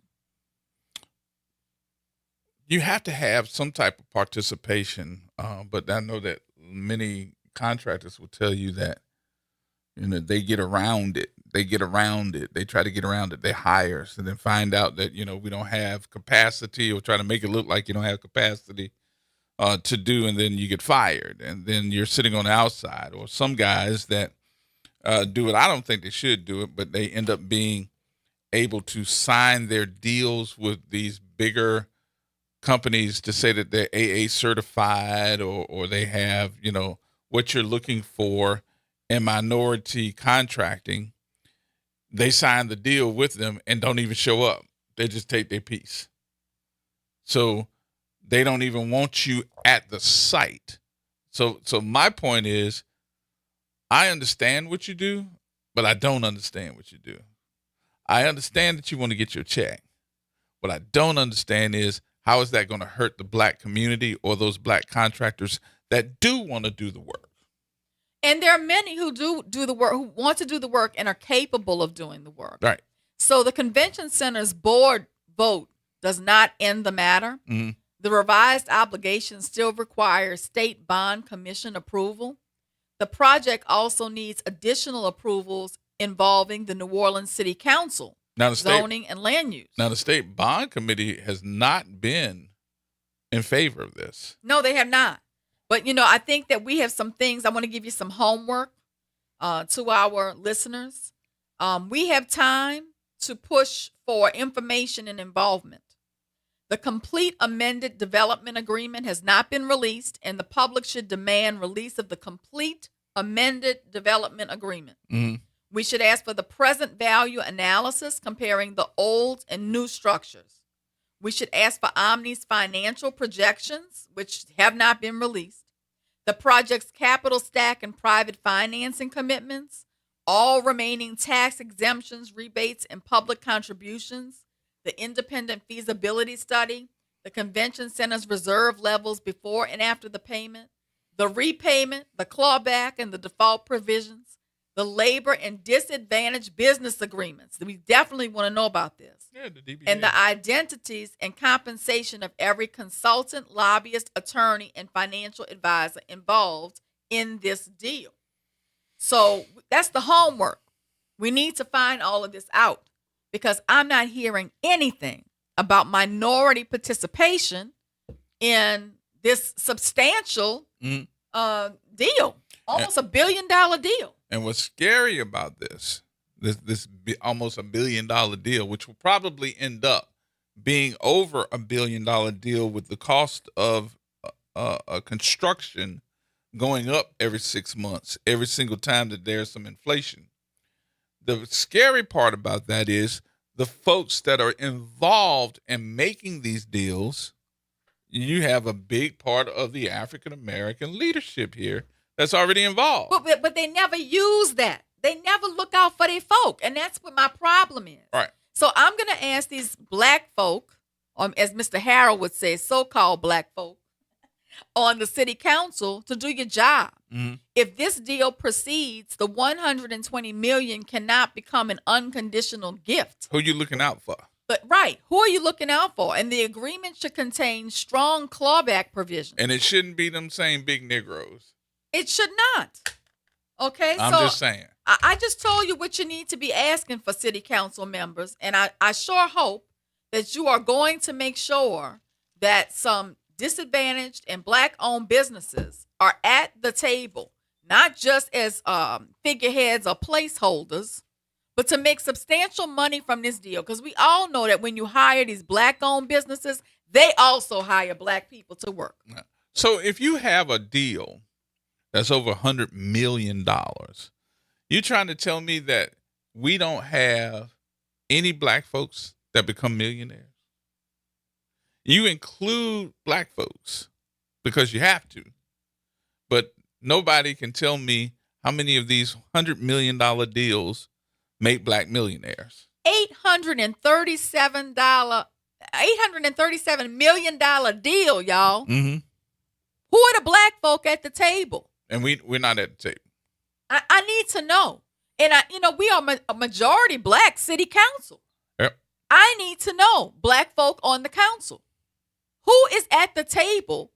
You have to have some type of participation, but I know that many contractors will tell you that, they get around it. They try to get around it. They hire, and then find out that, we don't have capacity, or try to make it look like you don't have capacity to do, and then you get fired, and then you're sitting on the outside. Or some guys that do it, I don't think they should do it, but they end up being able to sign their deals with these bigger companies to say that they're AA certified, or they have, what you're looking for in minority contracting. They sign the deal with them and don't even show up. They just take their piece. So they don't even want you at the site. So my point is, I understand what you do, but I don't understand what you do. I understand that you want to get your check. What I don't understand is, how is that going to hurt the Black community or those Black contractors that do want to do the work? And there are many who do the work, who want to do the work and are capable of doing the work. Right. So the Convention Center's board vote does not end the matter. Mm-hmm. The revised obligation still requires State Bond Commission approval. The project also needs additional approvals involving the New Orleans City Council, zoning and land use. Now, the State Bond Committee has not been in favor of this. No, they have not. But, I think that we have some things. I want to give you some homework to our listeners. We have time to push for information and involvement. The complete amended development agreement has not been released, and the public should demand release of the complete amended development agreement. Mm-hmm. We should ask for the present value analysis comparing the old and new structures. We should ask for Omni's financial projections, which have not been released, the project's capital stack and private financing commitments, all remaining tax exemptions, rebates, and public contributions, the independent feasibility study, the convention center's reserve levels before and after the payment, the repayment, the clawback, and the default provisions, the labor and disadvantaged business agreements. We definitely want to know about this. Yeah, the DBA. And the identities and compensation of every consultant, lobbyist, attorney, and financial advisor involved in this deal. So that's the homework. We need to find all of this out because I'm not hearing anything about minority participation in this substantial deal, almost $1 billion deal. And what's scary about this almost $1 billion deal, which will probably end up being over $1 billion deal with the cost of construction going up every 6 months, every single time that there's some inflation. The scary part about that is the folks that are involved in making these deals, you have a big part of the African-American leadership here that's already involved. But they never use that. They never look out for their folk. And that's what my problem is. Right. So I'm going to ask these black folk, as Mr. Harrell would say, so-called black folk, on the city council to do your job. Mm-hmm. If this deal proceeds, the $120 million cannot become an unconditional gift. Who are you looking out for? But right, who are you looking out for? And the agreement should contain strong clawback provisions. And it shouldn't be them same big Negroes. It should not. Okay, I'm so just saying. I just told you what you need to be asking for city council members, and I sure hope that you are going to make sure that some disadvantaged and black-owned businesses are at the table, not just as figureheads or placeholders, but to make substantial money from this deal. Because we all know that when you hire these black-owned businesses, they also hire black people to work. So if you have a deal that's over $100 million, you trying to tell me that we don't have any black folks that become millionaires? You include black folks because you have to, but nobody can tell me how many of these $100 million deals make black millionaires. $837 million deal, y'all. Mm-hmm. Who are the black folk at the table? And we're not at the table. I need to know. And we are a majority black city council. Yep. I need to know black folk on the council. Who is at the table,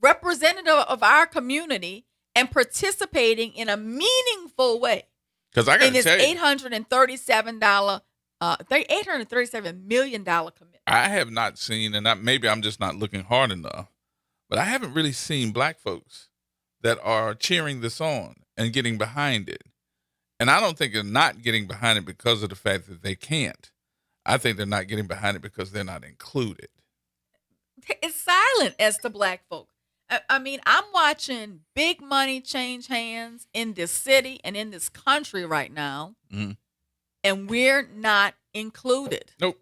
representative of our community, and participating in a meaningful way? Because I got to tell you, $837 million commitment. I have not seen, and maybe I'm just not looking hard enough, but I haven't really seen black folks that are cheering this on and getting behind it. And I don't think they're not getting behind it because of the fact that they can't. I think they're not getting behind it because they're not included. It's silent as to black folk. I mean, I'm watching big money change hands in this city and in this country right now, and we're not included. Nope.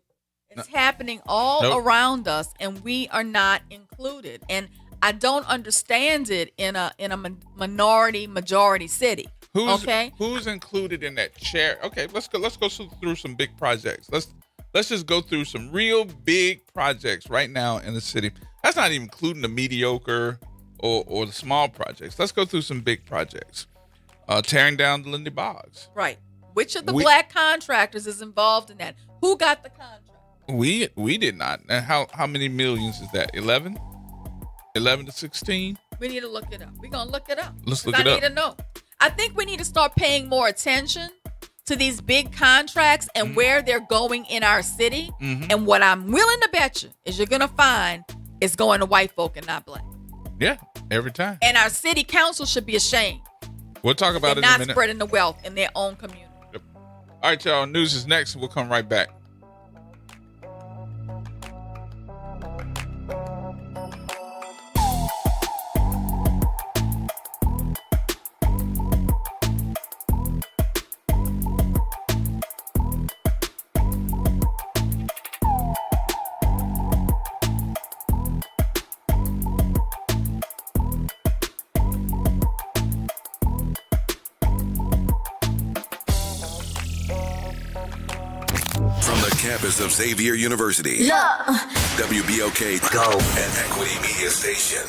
It's happening all around us, and we are not included. And I don't understand it in a minority majority city. Who's included in that chair? Okay, let's go through some big projects. Let's just go through some real big projects right now in the city. That's not even including the mediocre or the small projects. Let's go through some big projects. Tearing down the Lindy Boggs. Right. Which of the black contractors is involved in that? Who got the contract? We did not. And how many millions is that? 11? 11 to 16? We need to look it up. We're going to look it up. Let's look it up. I need to know. I think we need to start paying more attention to these big contracts and where they're going in our city. And what I'm willing to bet you is you're going to find it's going to white folk and not black. Yeah, every time. And our city council should be ashamed. We'll talk about it in a minute. Not spreading the wealth in their own community. Yep. All right, y'all. News is next. We'll come right back. campus of Xavier University. WBOK Go and Equity Media Station.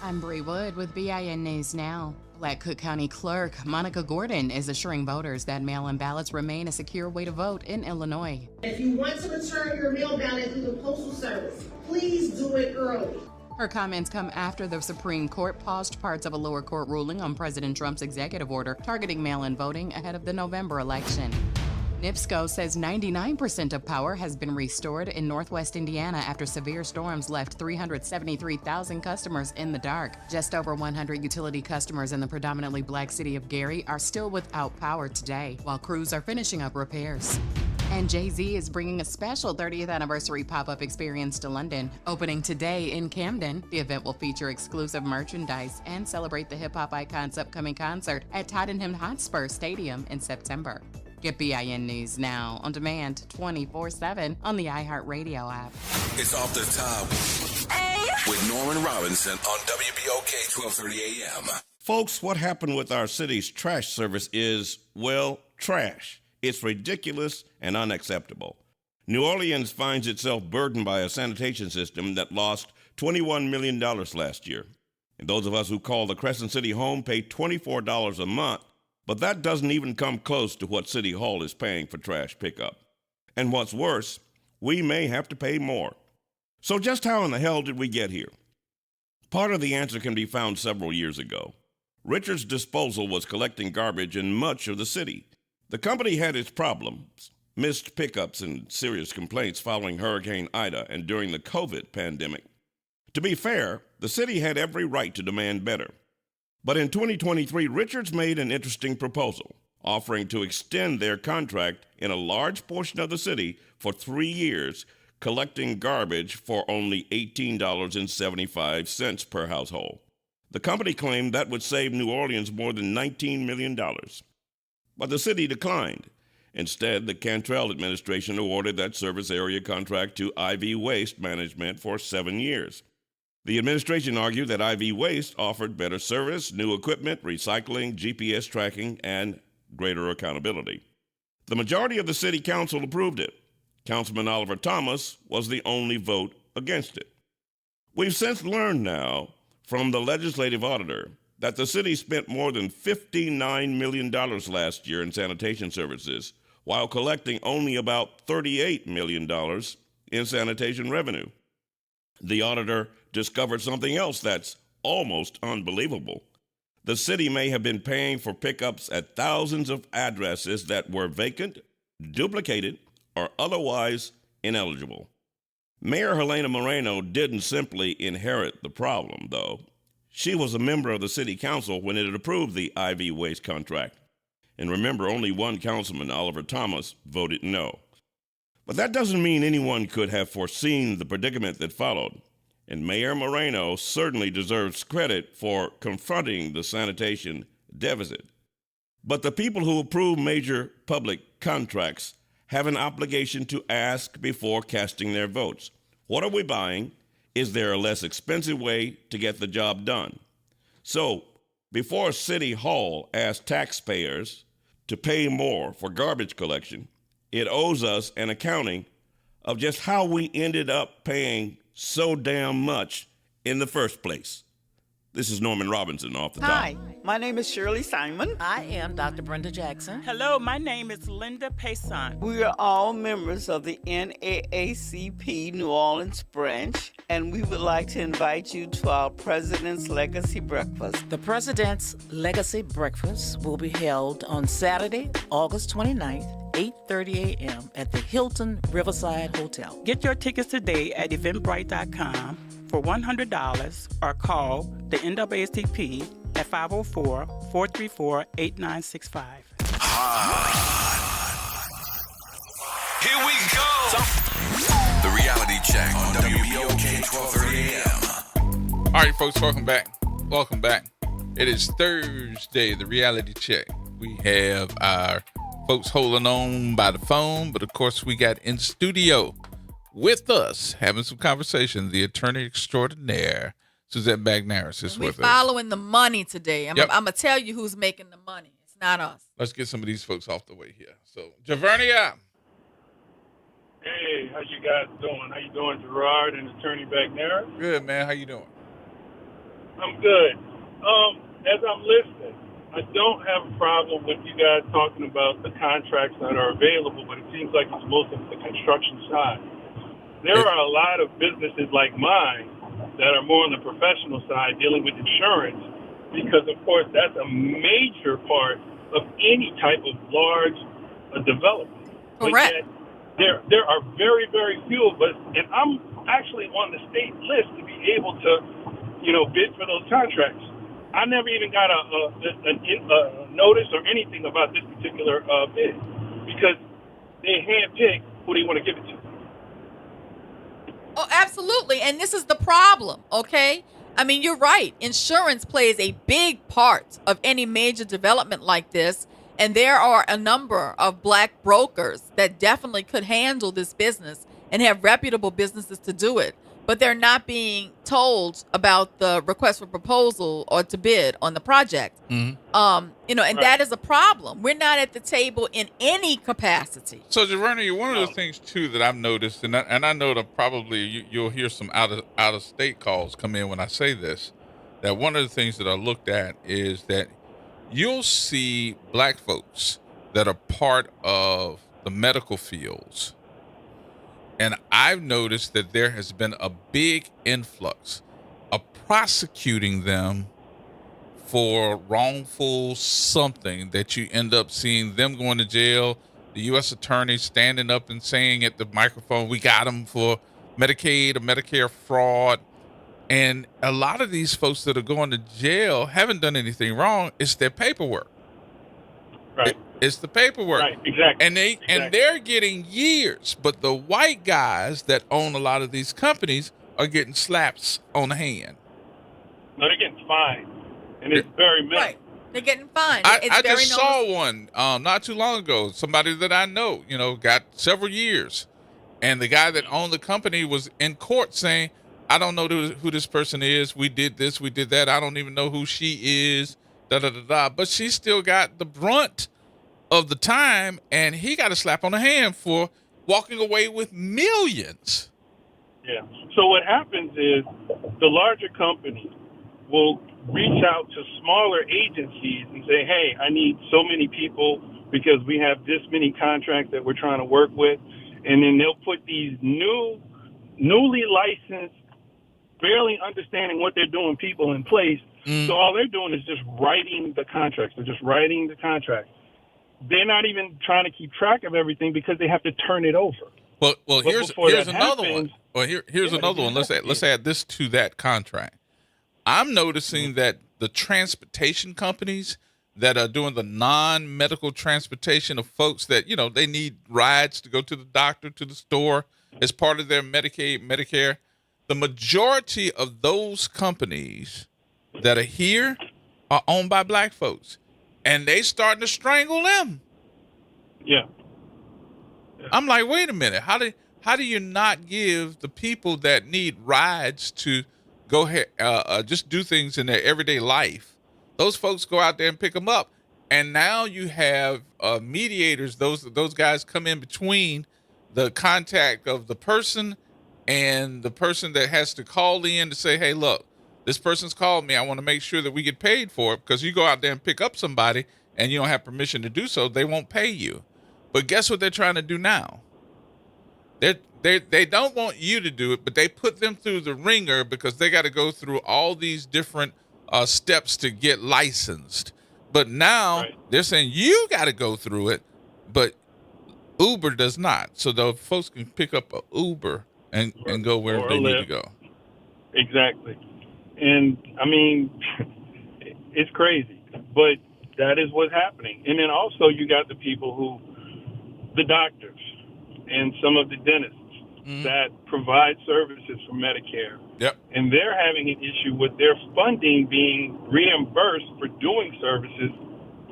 I'm Bree Wood with BIN News Now. Black Cook County Clerk Monica Gordon is assuring voters that mail-in ballots remain a secure way to vote in Illinois. If you want to return your mail ballot through the Postal Service, please do it early. Her comments come after the Supreme Court paused parts of a lower court ruling on President Trump's executive order targeting mail-in voting ahead of the November election. NIPSCO says 99% of power has been restored in Northwest Indiana after severe storms left 373,000 customers in the dark. Just over 100 utility customers in the predominantly black city of Gary are still without power today, while crews are finishing up repairs. And Jay-Z is bringing a special 30th anniversary pop-up experience to London. Opening today in Camden, the event will feature exclusive merchandise and celebrate the hip-hop icon's upcoming concert at Tottenham Hotspur Stadium in September. Get BIN News now on demand 24/7 on the iHeartRadio app. It's Off the Top with Norman Robinson on WBOK 1230 AM. Folks, what happened with our city's trash service is, well, trash. It's ridiculous and unacceptable. New Orleans finds itself burdened by a sanitation system that lost $21 million last year. And those of us who call the Crescent City home pay $24 a month, but that doesn't even come close to what City Hall is paying for trash pickup. And what's worse, we may have to pay more. So just how in the hell did we get here? Part of the answer can be found several years ago. Richards Disposal was collecting garbage in much of the city. The company had its problems, missed pickups and serious complaints following Hurricane Ida and during the COVID pandemic. To be fair, the city had every right to demand better. But in 2023, Richards made an interesting proposal, offering to extend their contract in a large portion of the city for 3 years, collecting garbage for only $18.75 per household. The company claimed that would save New Orleans more than $19 million. But the city declined. Instead, the Cantrell administration awarded that service area contract to IV Waste Management for 7 years. The administration argued that IV Waste offered better service, new equipment, recycling, GPS tracking, and greater accountability. The majority of the city council approved it. Councilman Oliver Thomas was the only vote against it. We've since learned now from the legislative auditor that the city spent more than $59 million last year in sanitation services, while collecting only about $38 million in sanitation revenue. The auditor discovered something else that's almost unbelievable. The city may have been paying for pickups at thousands of addresses that were vacant, duplicated, or otherwise ineligible. Mayor Helena Moreno didn't simply inherit the problem, though. She was a member of the city council when it approved the IV Waste contract. And remember, only one councilman, Oliver Thomas, voted no. But that doesn't mean anyone could have foreseen the predicament that followed. And Mayor Moreno certainly deserves credit for confronting the sanitation deficit. But the people who approve major public contracts have an obligation to ask before casting their votes. What are we buying? Is there a less expensive way to get the job done? So, before City Hall asks taxpayers to pay more for garbage collection, it owes us an accounting of just how we ended up paying so damn much in the first place. This is Norman Robinson off the top. Hi, my name is Shirley Simon. I am Dr. Brenda Jackson. Hello, my name is Linda Payson. We are all members of the NAACP New Orleans branch, and we would like to invite you to our President's Legacy Breakfast. The President's Legacy Breakfast will be held on Saturday, August 29th, 8:30 a.m. at the Hilton Riverside Hotel. Get your tickets today at eventbrite.com for $100 or call the NAACP at 504-434-8965. Here we go. The reality check on WBOK 1230 AM. All right, folks, welcome back. Welcome back. It is Thursday, the reality check. We have our folks holding on by the phone, but of course we got in studio with us having some conversation, the attorney extraordinaire, Suzette Bagnaris is with us. We're following the money today. I'm going to tell you who's making the money. It's not us. Let's get some of these folks off the way here. So, Javernia. Hey, how you guys doing? How you doing, Gerard and Attorney Bagnera? Good, man. How you doing? I'm good. As I'm listening, I don't have a problem with you guys talking about the contracts that are available, but it seems like it's mostly the construction side. There are a lot of businesses like mine that are more on the professional side dealing with insurance because, of course, that's a major part of any type of large development. Correct. But yet, there are very, very few of us, and I'm actually on the state list to be able to, bid for those contracts. I never even got a notice or anything about this particular bid because they handpick who they want to give it to. Oh, absolutely. And this is the problem, okay? I mean, you're right. Insurance plays a big part of any major development like this. And there are a number of black brokers that definitely could handle this business and have reputable businesses to do it. But they're not being told about the request for proposal or to bid on the project. Mm-hmm. And that is a problem. We're not at the table in any capacity. So, Javerna, one of the things too that I've noticed, and I know that probably you'll hear some out of state calls come in when I say this. That one of the things that I looked at is that you'll see black folks that are part of the medical fields. And I've noticed that there has been a big influx of prosecuting them for wrongful something that you end up seeing them going to jail, the U.S. attorney standing up and saying at the microphone, we got them for Medicaid or Medicare fraud. And a lot of these folks that are going to jail haven't done anything wrong. It's their paperwork. Right. It's the paperwork. Right, exactly. And they're getting years, but the white guys that own a lot of these companies are getting slaps on the hand. No, they're getting fined, and it's very minimal. Right. They're getting fined. I just saw one not too long ago. Somebody that I know, got several years, and the guy that owned the company was in court saying, "I don't know who this person is. We did this, we did that. I don't even know who she is." Da da da da. But she still got the brunt of the time, and he got a slap on the hand for walking away with millions. Yeah. So what happens is the larger company will reach out to smaller agencies and say, hey, I need so many people because we have this many contracts that we're trying to work with. And then they'll put these newly licensed, barely understanding what they're doing people in place. So all they're doing is just writing the contracts. They're just writing the contract. They're not even trying to keep track of everything because they have to turn it over. Well, here's another one. Well, here's another one. Let's add this to that contract. I'm noticing that the transportation companies that are doing the non-medical transportation of folks that, they need rides to go to the doctor, to the store as part of their Medicaid, Medicare. The majority of those companies that are here are owned by black folks, and they starting to strangle them. Yeah. I'm like, wait a minute. How do you not give the people that need rides to go ahead, just do things in their everyday life? Those folks go out there and pick them up, and now you have mediators. Those guys come in between the contact of the person and the person that has to call in to say, hey, look, this person's called me. I want to make sure that we get paid for it, because you go out there and pick up somebody and you don't have permission to do so, they won't pay you. But guess what they're trying to do now? They don't want you to do it, but they put them through the ringer because they got to go through all these different steps to get licensed. But now they're saying you got to go through it, but Uber does not. So the folks can pick up an Uber and go wherever they need to go. Exactly. And I mean, it's crazy, but that is what's happening. And then also you got the people the doctors and some of the dentists that provide services for Medicare. Yep. And they're having an issue with their funding being reimbursed for doing services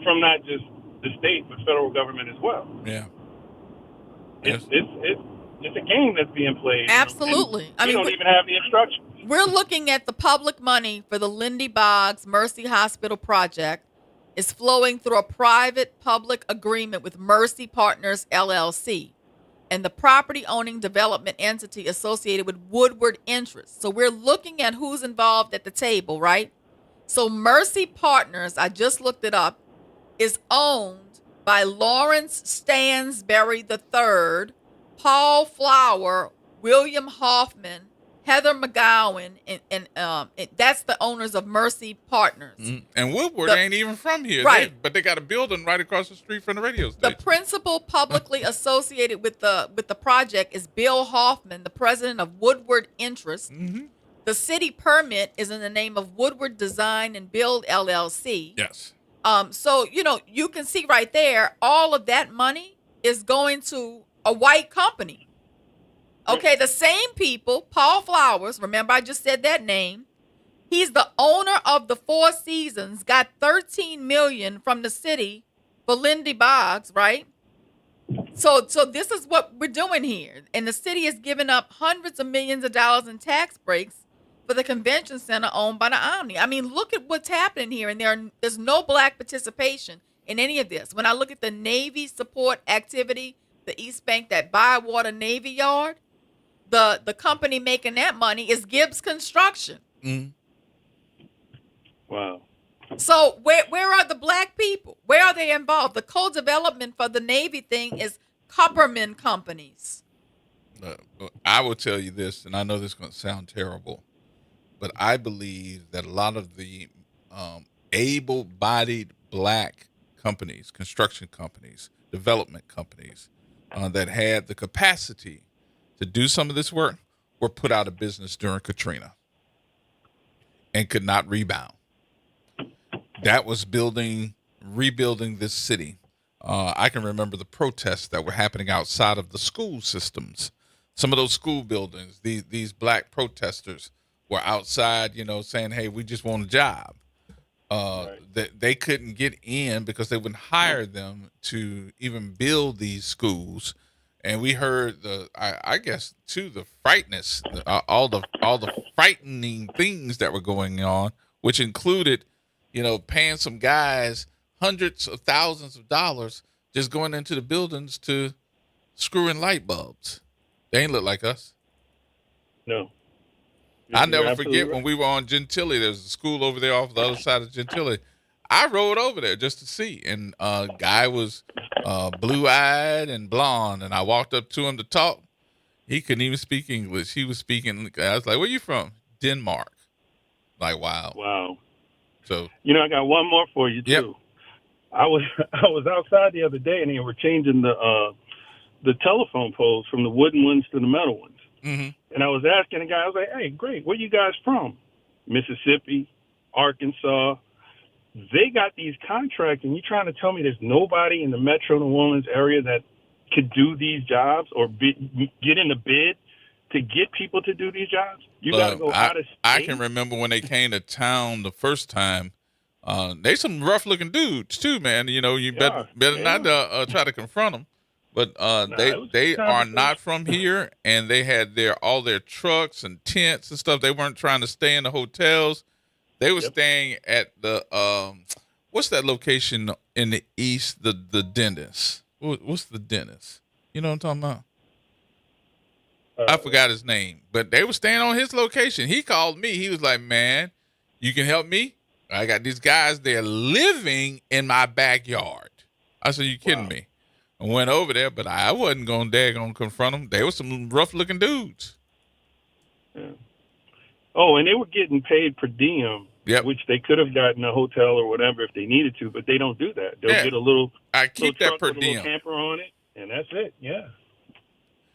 from not just the state, but federal government as well. Yeah. It's a game that's being played. Absolutely. I mean, we don't even have the instructions. We're looking at the public money for the Lindy Boggs Mercy Hospital project is flowing through a private-public agreement with Mercy Partners, LLC. and the property owning development entity associated with Woodward Interests. So we're looking at who's involved at the table, right? So Mercy Partners, I just looked it up, is owned by Lawrence Stansberry III, Paul Flower, William Hoffman, Heather McGowan, and that's the owners of Mercy Partners. And Woodward ain't even from here, right? But they got a building right across the street from the radio station. The principal publicly associated with the project is Bill Hoffman, the president of Woodward Interest. The city permit is in the name of Woodward Design and Build LLC. Yes. So you can see right there, all of that money is going to a white company. Okay, the same people, Paul Flowers, remember I just said that name. He's the owner of the Four Seasons, got $13 million from the city for Lindy Boggs, right? So this is what we're doing here. And the city is giving up hundreds of millions of dollars in tax breaks for the convention center owned by the Omni. I mean, look at what's happening here. And there's no black participation in any of this. When I look at the Navy support activity, the East Bank, that Bywater Navy Yard, the company making that money is Gibbs Construction. Wow. So where are the black people? Where are they involved? The co-development for the Navy thing is Copperman Companies. I will tell you this, and I know this is going to sound terrible, but I believe that a lot of the able-bodied black companies, construction companies, development companies that had the capacity to do some of this work were put out of business during Katrina and could not rebound. That was rebuilding this city. I can remember the protests that were happening outside of the school systems. Some of those school buildings, these black protesters were outside, saying, hey, we just want a job. That they couldn't get in because they wouldn't hire them to even build these schools. And we heard I guess too, the frightness, all the frightening things that were going on, which included, paying some guys hundreds of thousands of dollars just going into the buildings to screw in light bulbs. They ain't look like us. No. I never forget when we were on Gentilly. There's a school over there off the other side of Gentilly. I rode over there just to see, and a guy was blue-eyed and blonde, and I walked up to him to talk. He couldn't even speak English. He was speaking. I was like, "Where you from?" Denmark. Like, wow. Wow. So I got one more for you too. Yep. I was outside the other day, and they were changing the telephone poles from the wooden ones to the metal ones. Mm-hmm. And I was asking a guy, I was like, "Hey, great, where you guys from?" Mississippi, Arkansas. They got these contracts, and you're trying to tell me there's nobody in the Metro New Orleans area that could do these jobs or get in the bid to get people to do these jobs? You got to go out of state. I can remember when they came to town the first time. They some rough looking dudes too, man. You better not try to confront them. But they are not from here, and they had all their trucks and tents and stuff. They weren't trying to stay in the hotels. They were staying at the what's that location in the east? The dentist. What's the dentist? You know what I'm talking about? I forgot his name, but they were staying on his location. He called me. He was like, "Man, you can help me? I got these guys. They're living in my backyard." I said, "You kidding me?" I went over there, but I wasn't going to confront them. They were some rough looking dudes. Yeah. Oh, and they were getting paid per diem, which they could have gotten a hotel or whatever if they needed to, but they don't do that. They'll get a little, I keep that per with a diem little camper on it, and that's it. Yeah.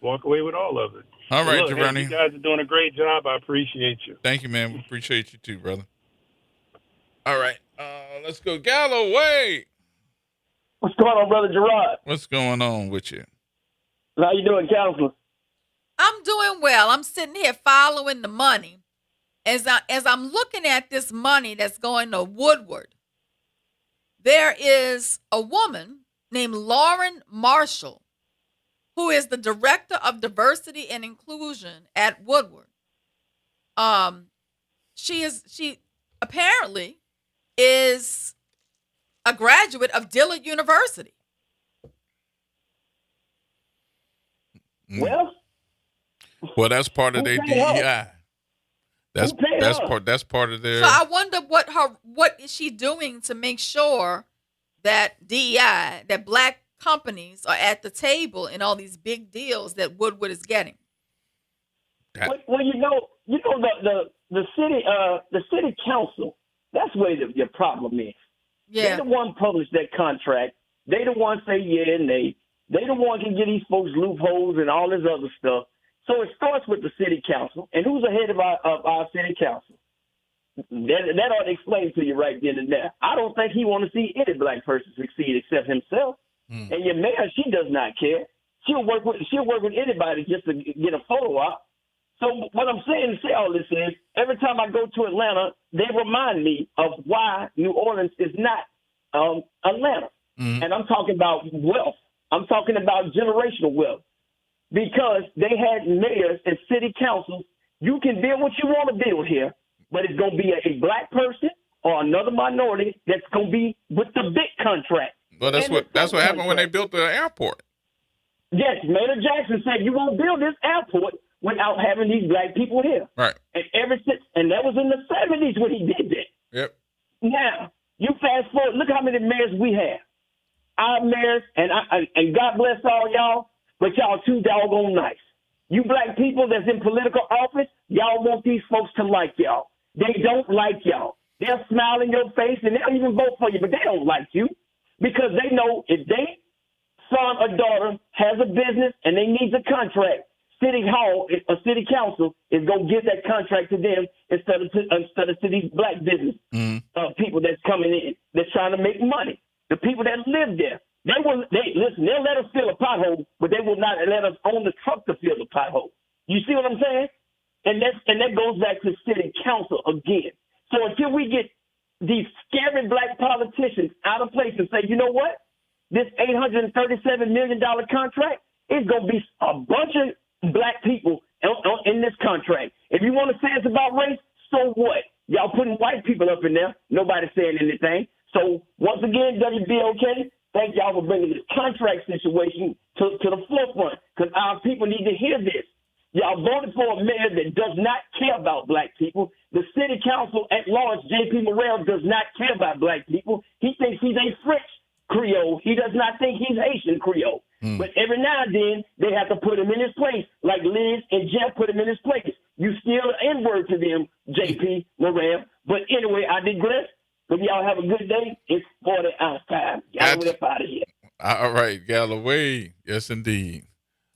Walk away with all of it. All right, Look, Giovanni. you guys are doing a great job. I appreciate you. Thank you, man. We appreciate you too, brother. All right. Let's go Galloway. What's going on, Brother Gerod? What's going on with you? How you doing, counselor? I'm doing well. I'm sitting here following the money. As I'm looking at this money that's going to Woodward, there is a woman named Lauren Marshall, who is the director of diversity and inclusion at Woodward. She apparently is a graduate of Dillard University. Well, that's part of their DEI. That's part of their. So I wonder what is she doing to make sure that DEI, that black companies are at the table in all these big deals that Woodward is getting. Well, the city council. That's where your problem is. Yeah. They the one published that contract. They the one say yeah and nay. They the one can get these folks loopholes and all this other stuff. So it starts with the city council, and who's the head of our city council? That ought to explain to you right then and there. I don't think he want to see any black person succeed except himself. And your mayor, she does not care. She'll work with anybody just to get a photo op. So what I'm saying to say all this is, every time I go to Atlanta, they remind me of why New Orleans is not Atlanta. And I'm talking about wealth. I'm talking about generational wealth. Because they had mayors and city councils. You can build what you want to build here, but it's going to be a black person or another minority that's going to be with the big contract. Well, that's what happened when they built the airport. Yes, Mayor Jackson said you won't build this airport without having these black people here. Right. And that was in the 70s when he did that. Yep. Now, you fast forward, look how many mayors we have. Our mayors, and God bless all y'all, but y'all too doggone nice. You black people that's in political office, y'all want these folks to like y'all. They don't like y'all. They'll smile in your face and they'll even vote for you, but they don't like you because they know if they son or daughter has a business and they need a contract, City Hall, a city council is going to give that contract to them instead of to these black business people that's coming in. They're trying to make money. The people that live there. They'll let us fill a pothole, but they will not let us own the truck to fill the pothole. You see what I'm saying? And that goes back to city council again. So until we get these scary black politicians out of place and say, you know what? This $837 million contract is going to be a bunch of black people in this contract. If you want to say it's about race, so what? Y'all putting white people up in there. Nobody's saying anything. So once again, WBOK, thank y'all for bringing this contract situation to the forefront because our people need to hear this. Y'all voted for a mayor that does not care about black people. The city council at large, J.P. Morrell, does not care about black people. He thinks he's a French Creole. He does not think he's Haitian Creole. But every now and then, they have to put him in his place, like Liz and Jeff put him in his place. You still N-word to them, J.P. Morrell. But anyway, I digress. But y'all have a good day. It's 40 ounce time. Y'all get out of here. All right, Galloway. Yes, indeed.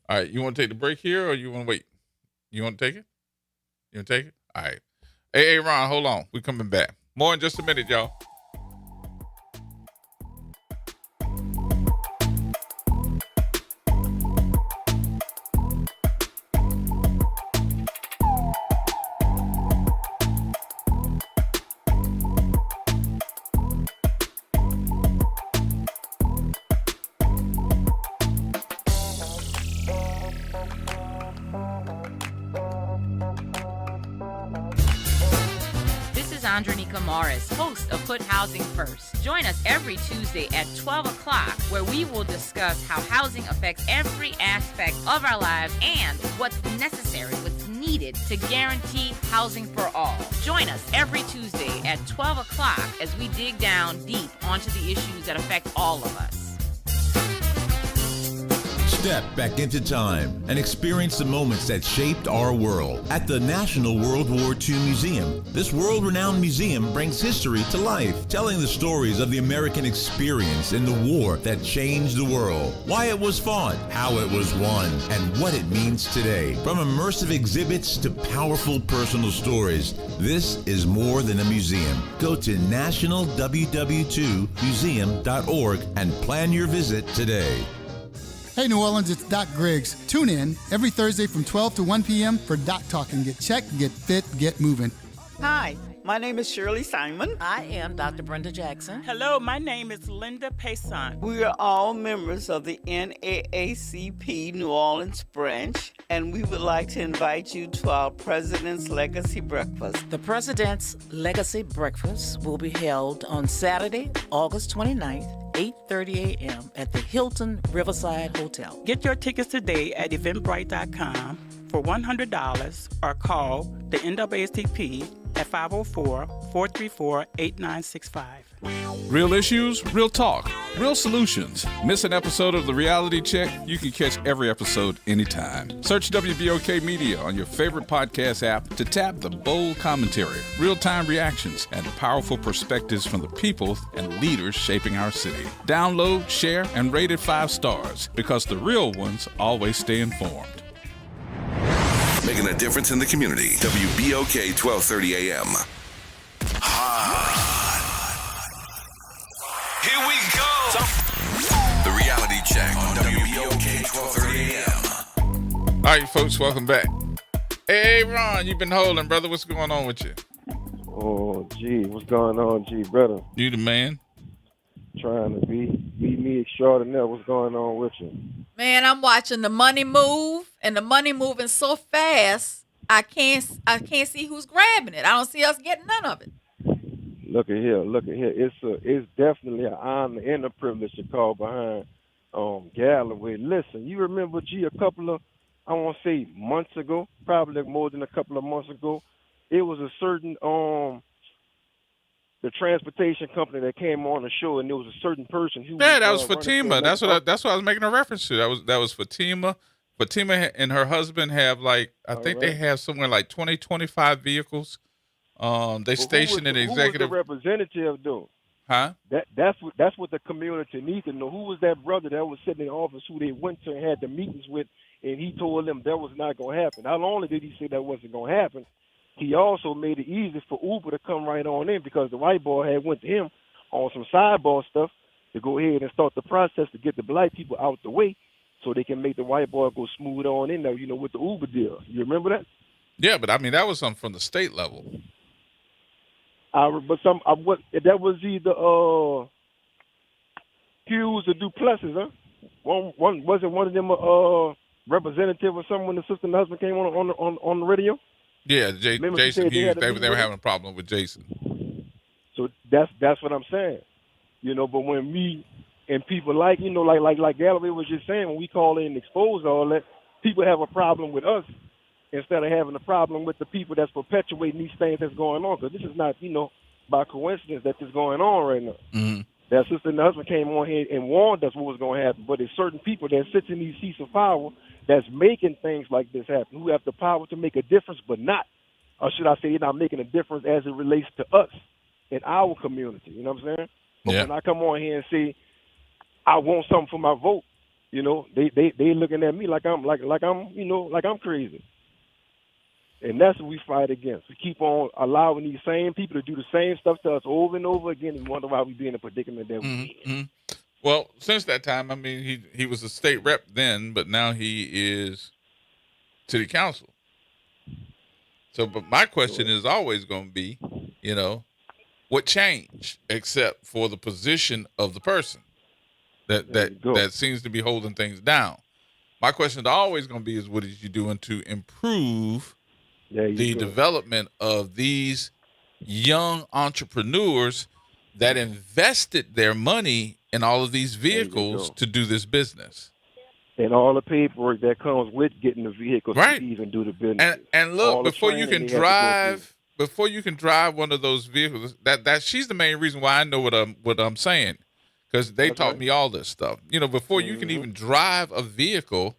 All right, you want to take the break here or you want to wait? You want to take it? You want to take it? All right. Hey, Ron, hold on. We're coming back. More in just a minute, y'all. Andronica Morris, host of Put Housing First. Join us every Tuesday at 12 o'clock where we will discuss how housing affects every aspect of our lives and what's necessary, what's needed to guarantee housing for all. Join us every Tuesday at 12 o'clock as we dig down deep onto the issues that affect all of us. Step back into time and experience the moments that shaped our world at the National World War II Museum. This world-renowned museum brings history to life, telling the stories of the American experience in the war that changed the world, why it was fought, how it was won, and what it means today. From immersive exhibits to powerful personal stories, this is more than a museum. Go to nationalww2museum.org and plan your visit today. Hey New Orleans, it's Doc Griggs. Tune in every Thursday from 12 to 1 p.m. for Doc Talk and get checked, get fit, get moving. Hi, my name is Shirley Simon. I am Dr. Brenda Jackson. Hello, my name is Linda Payson. We are all members of the NAACP New Orleans branch, and we would like to invite you to our President's Legacy Breakfast. The President's Legacy Breakfast will be held on Saturday, August 29th, 8:30 a.m. at the Hilton Riverside Hotel. Get your tickets today at eventbrite.com for $100 or call the NAACP at 504-434-8965. Real issues, real talk, real solutions. Miss an episode of The Reality Check? You can catch every episode anytime. Search WBOK Media on your favorite podcast app to tap the bold commentary, real-time reactions, and powerful perspectives from the people and leaders shaping our city. Download, share, and rate it 5 stars because the real ones always stay informed. Making a difference in the community. WBOK 1230 AM. Here we go. The Reality Check on WBOK 1230 AM. All right, folks, welcome back. Hey, Ron, you've been holding, brother. What's going on with you? Oh, gee, what's going on, brother? You the man. Trying to be me extraordinaire. What's going on with you? Man, I'm watching the money move, and the money moving so fast, I can't see who's grabbing it. I don't see us getting none of it. Look at here. It's definitely an honor and a privilege to call behind Galloway. Listen, you remember, a couple of, I won't say months ago, probably more than a couple of months ago, it was a certain the transportation company that came on the show, and there was a certain person who that was Fatima. That's what I was making a reference to. That was Fatima. Fatima and her husband have I think they have somewhere like 20, 25 vehicles. They stationed an executive. Who was the representative though? Huh? That's what the community needs to know. Who was that brother that was sitting in the office who they went to and had the meetings with, and he told them that was not going to happen. Not only did he say that wasn't going to happen, he also made it easy for Uber to come right on in because the white boy had went to him on some sidebar stuff to go ahead and start the process to get the black people out the way so they can make the white boy go smooth on in there, with the Uber deal. You remember that? Yeah, but I mean, that was something from the state level. That was either Hughes or Duplessis, huh? Wasn't one of them representative or something when the sister and husband came on the radio? Yeah, Jason Hughes. They were having a problem with Jason. So that's what I'm saying, But when me and people like Galloway was just saying, when we call in and expose all that, people have a problem with us instead of having a problem with the people that's perpetuating these things that's going on. Because this is not, by coincidence that this is going on right now. Mm-hmm. That sister and husband came on here and warned us what was going to happen. But there's certain people that sit in these seats of power that's making things like this happen, who have the power to make a difference, but not, or should I say, they're not making a difference as it relates to us in our community. You know what I'm saying? But when I come on here and say I want something for my vote, they looking at me like I'm crazy. And that's what we fight against. We keep on allowing these same people to do the same stuff to us over and over again and wonder why we be in a predicament that we in. Well, since that time, I mean, he was a state rep then, but now he is city council. So, but my question is always going to be, what changed except for the position of the person that seems to be holding things down? My question is always going to be is what is you doing to improve the development of these young entrepreneurs that invested their money in all of these vehicles to do this business. And all the paperwork that comes with getting the vehicles to even do the business. And look, before you can drive one of those vehicles, that she's the main reason why I know what I'm saying. Because they taught me all this stuff. Before you can even drive a vehicle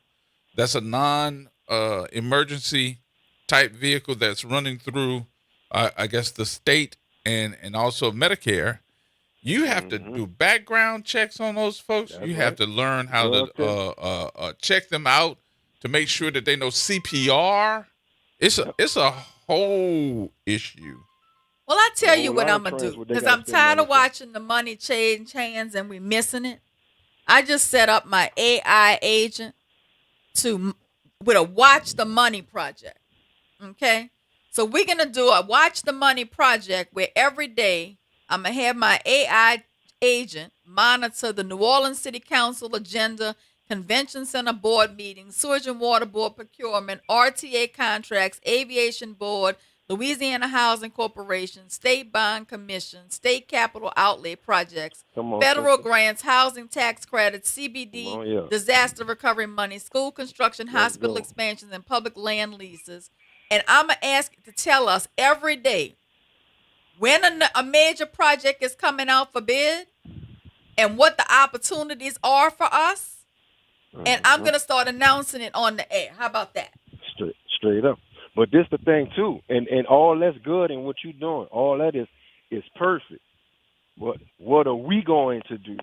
that's a non-emergency type vehicle that's running through, I guess, the state and also Medicare, you have to do background checks on those folks. You have to learn how to check them out to make sure that they know CPR. It's a whole issue. Well, I tell you what I'm going to do, because I'm tired of watching the money change hands and we're missing it. I just set up my AI agent with a Watch the Money project. Okay? So we're going to do a Watch the Money project where every day I'm going to have my AI agent monitor the New Orleans City Council agenda, Convention Center board meetings, Sewage and Water Board procurement, RTA contracts, Aviation Board, Louisiana Housing Corporation, State Bond Commission, State Capital Outlay Projects, Come on, federal sister. grants, housing tax credits, Come CBD, on, yeah. disaster recovery money, school construction, Let's hospital go. expansions, and public land leases. And I'm going to ask you to tell us every day when a major project is coming out for bid and what the opportunities are for us. And I'm going to start announcing it on the air. How about that? Straight up. But this the thing too, and all that's good and what you're doing, all that is perfect. But what are we going to do?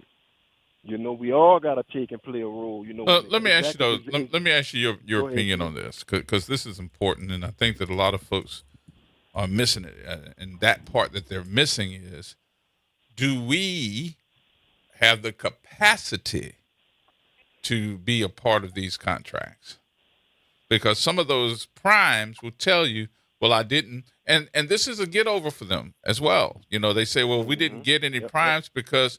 You know, we all got to take and play a role. You know. Let me ask you though. Let me ask you your Go ahead, opinion please. on this, because this is important, and I think that a lot of folks are missing it. And that part that they're missing is, do we have the capacity to be a part of these contracts? Because some of those primes will tell you, well, I didn't. And this is a get over for them as well. You know, they say, well, we didn't get any primes because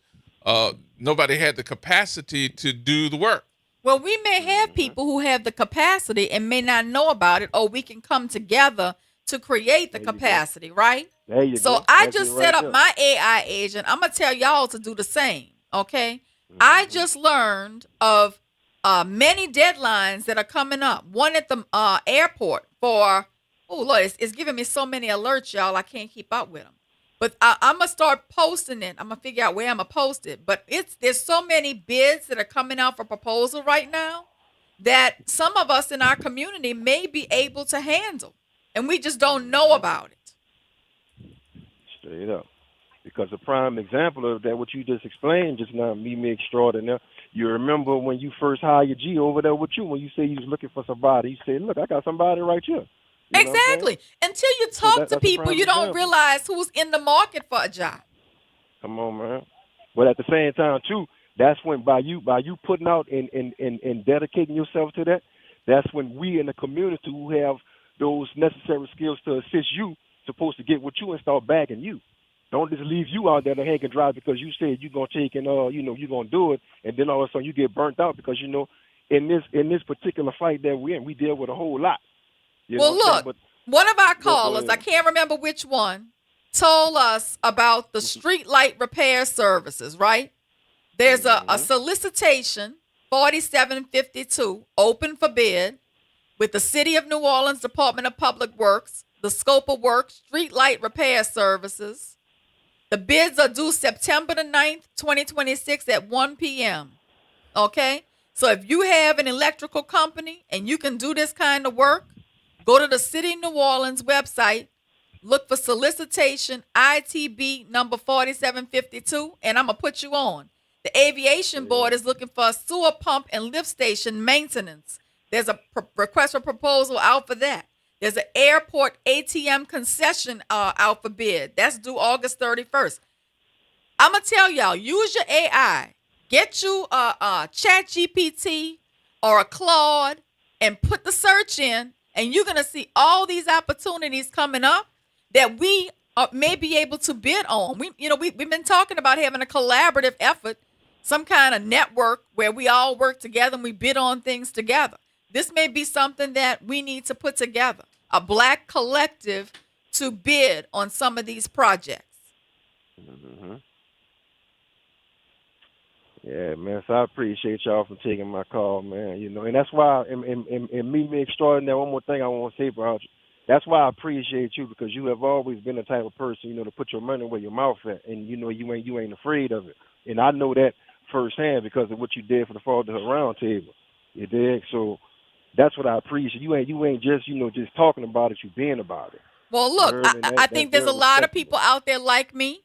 nobody had the capacity to do the work. Well, we may have people who have the capacity and may not know about it, or we can come together to create the capacity, right? There you So go. I That's just it set right up there. my AI agent. I'm going to tell y'all to do the same, okay? I just learned of many deadlines that are coming up. One at the airport for, oh, Lord, it's giving me so many alerts, y'all. I can't keep up with them. But I'm going to start posting it. I'm going to figure out where I'm going to post it. But there's so many bids that are coming out for proposal right now that some of us in our community may be able to handle. And we just don't know about it. Straight up. Because a prime example of that, what you just explained just now, me extraordinaire. You remember when you first hired G over there with you, when you say you was looking for somebody, you said, look, I got somebody right here. You know what I'm saying? Exactly. Until you talk to that's a people, prime you don't example. realize who's in the market for a job. Come on, man. But at the same time, too, that's when by you putting out and dedicating yourself to that, that's when we in the community who have those necessary skills to assist you supposed to get with you and start bagging you. Don't just leave you out there to hang and dry because you said you're gonna take and you're gonna do it, and then all of a sudden you get burnt out because in this particular fight that we're in, we deal with a whole lot. You know Well, what I'm saying? look, one of our But, callers, I can't remember which one, told us about the street light repair services, right? There's a solicitation, 4752, open for bid with the City of New Orleans Department of Public Works, the scope of work, street light repair services. The bids are due September the 9th, 2026 at 1 p.m. Okay? So if you have an electrical company and you can do this kind of work, go to the City of New Orleans website, look for solicitation ITB number 4752, and I'm going to put you on. The Aviation Board is looking for a sewer pump and lift station maintenance. There's a request for proposal out for that. There's an airport ATM concession out for bid. That's due August 31st. I'm going to tell y'all, use your AI. Get you a Chat GPT or a Claude and put the search in, and you're going to see all these opportunities coming up that we may be able to bid on. We've been talking about having a collaborative effort, some kind of network where we all work together and we bid on things together. This may be something that we need to put together, a black collective to bid on some of these projects. Mm-hmm. Yeah, man. So I appreciate y'all for taking my call, man. And that's why, and me extraordinary. One more thing I want to say about you. That's why I appreciate you, because you have always been the type of person, to put your money where your mouth at, and you ain't afraid of it. And I know that firsthand because of what you did for the Fatherhood Round Table. You did. So that's what I appreciate. You ain't just just talking about it. You being about it. Well, look, I think there's a lot of people out there like me.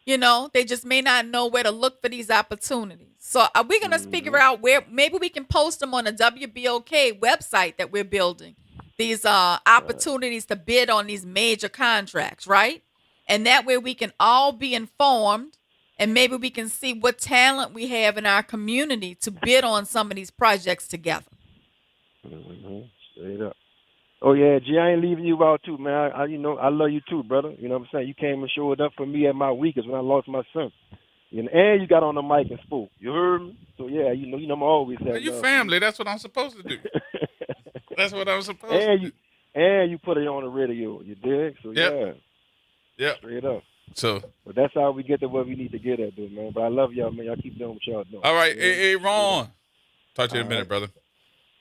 They just may not know where to look for these opportunities. So are we going to figure out where maybe we can post them on the WBOK website that we're building, these opportunities to bid on these major contracts, right? And that way we can all be informed, and maybe we can see what talent we have in our community to bid on some of these projects together. Straight up. Oh yeah, G, I ain't leaving you out too, man. I love you too, brother. You know what I'm saying? You came and showed up for me at my weakest when I lost my son. And you got on the mic and spoke. You heard me? So yeah, I'm always have You love. family. That's what I'm supposed to do. That's what I'm supposed to do. and you put it on the radio. You dig? So Yep. Straight up. So, but that's how we get to where we need to get at, though, man. But I love y'all, man. Y'all keep doing what y'all doing. all right. Hey, Ron. Talk to you in a minute, brother.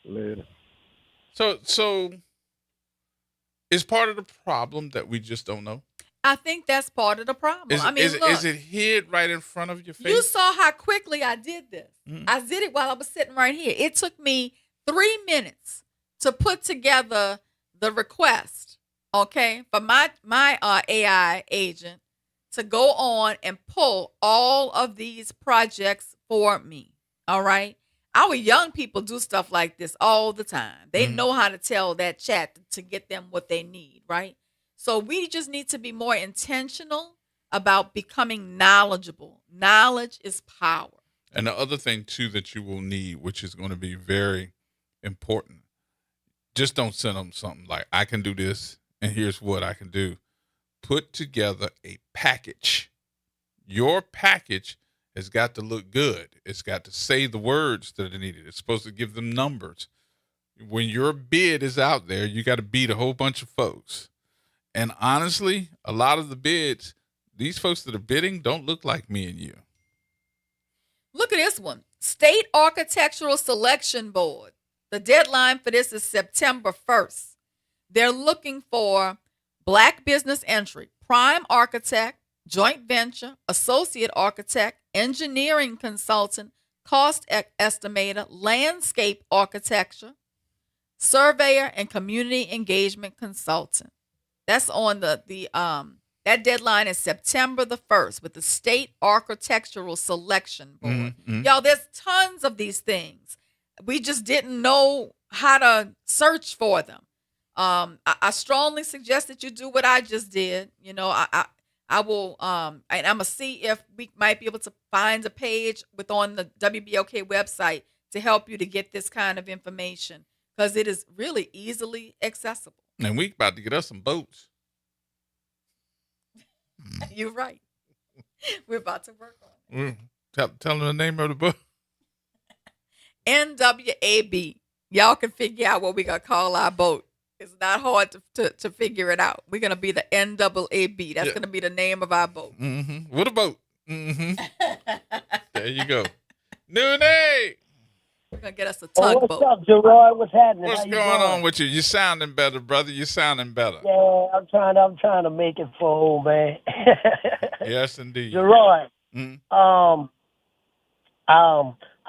Later. So is part of the problem that we just don't know? I think that's part of the problem. Is, I mean, look, is it hid right in front of your face? you saw how quickly I did this. Mm-hmm. I did it while I was sitting right here. It took me 3 minutes to put together the request, okay, for my AI agent to go on and pull all of these projects for me. All right. Our young people do stuff like this all the time. They know how to tell that chat to get them what they need, right? So we just need to be more intentional about becoming knowledgeable. Knowledge is power. And the other thing, too, that you will need, which is going to be very important, just don't send them something like, I can do this, and here's what I can do. Put together a package. Your package has got to look good. It's got to say the words that are needed. It's supposed to give them numbers. When your bid is out there, you got to beat a whole bunch of folks. And honestly, a lot of the bids, these folks that are bidding don't look like me and you. Look at this one. State Architectural Selection Board. The deadline for this is September 1st. They're looking for Black business entry, prime architect, joint venture, associate architect, engineering consultant, cost estimator, landscape architecture, surveyor, and community engagement consultant. That's on that deadline is September the 1st with the State Architectural Selection Board. Mm-hmm. Y'all, there's tons of these things. We just didn't know how to search for them. I strongly suggest that you do what I just did. You know, I will, and I'm going to see if we might be able to find a page on the WBOK website to help you to get this kind of information because it is really easily accessible. And we about to get us some boats. You're right. We're about to work on it. Tell them the name of the book. NWAB. Y'all can figure out what we're going to call our boat. It's not hard to figure it out. We're going to be the NAAB. That's going to be the name of our boat. Mm-hmm. What a boat. Mm-hmm. There you go. Nooney. We're going to get us a tugboat. What's up, Gerard? What's happening? What's going on with you? You sounding better, brother. You sounding better. Yeah, I'm trying to make it for old man. Yes, indeed. Gerard, I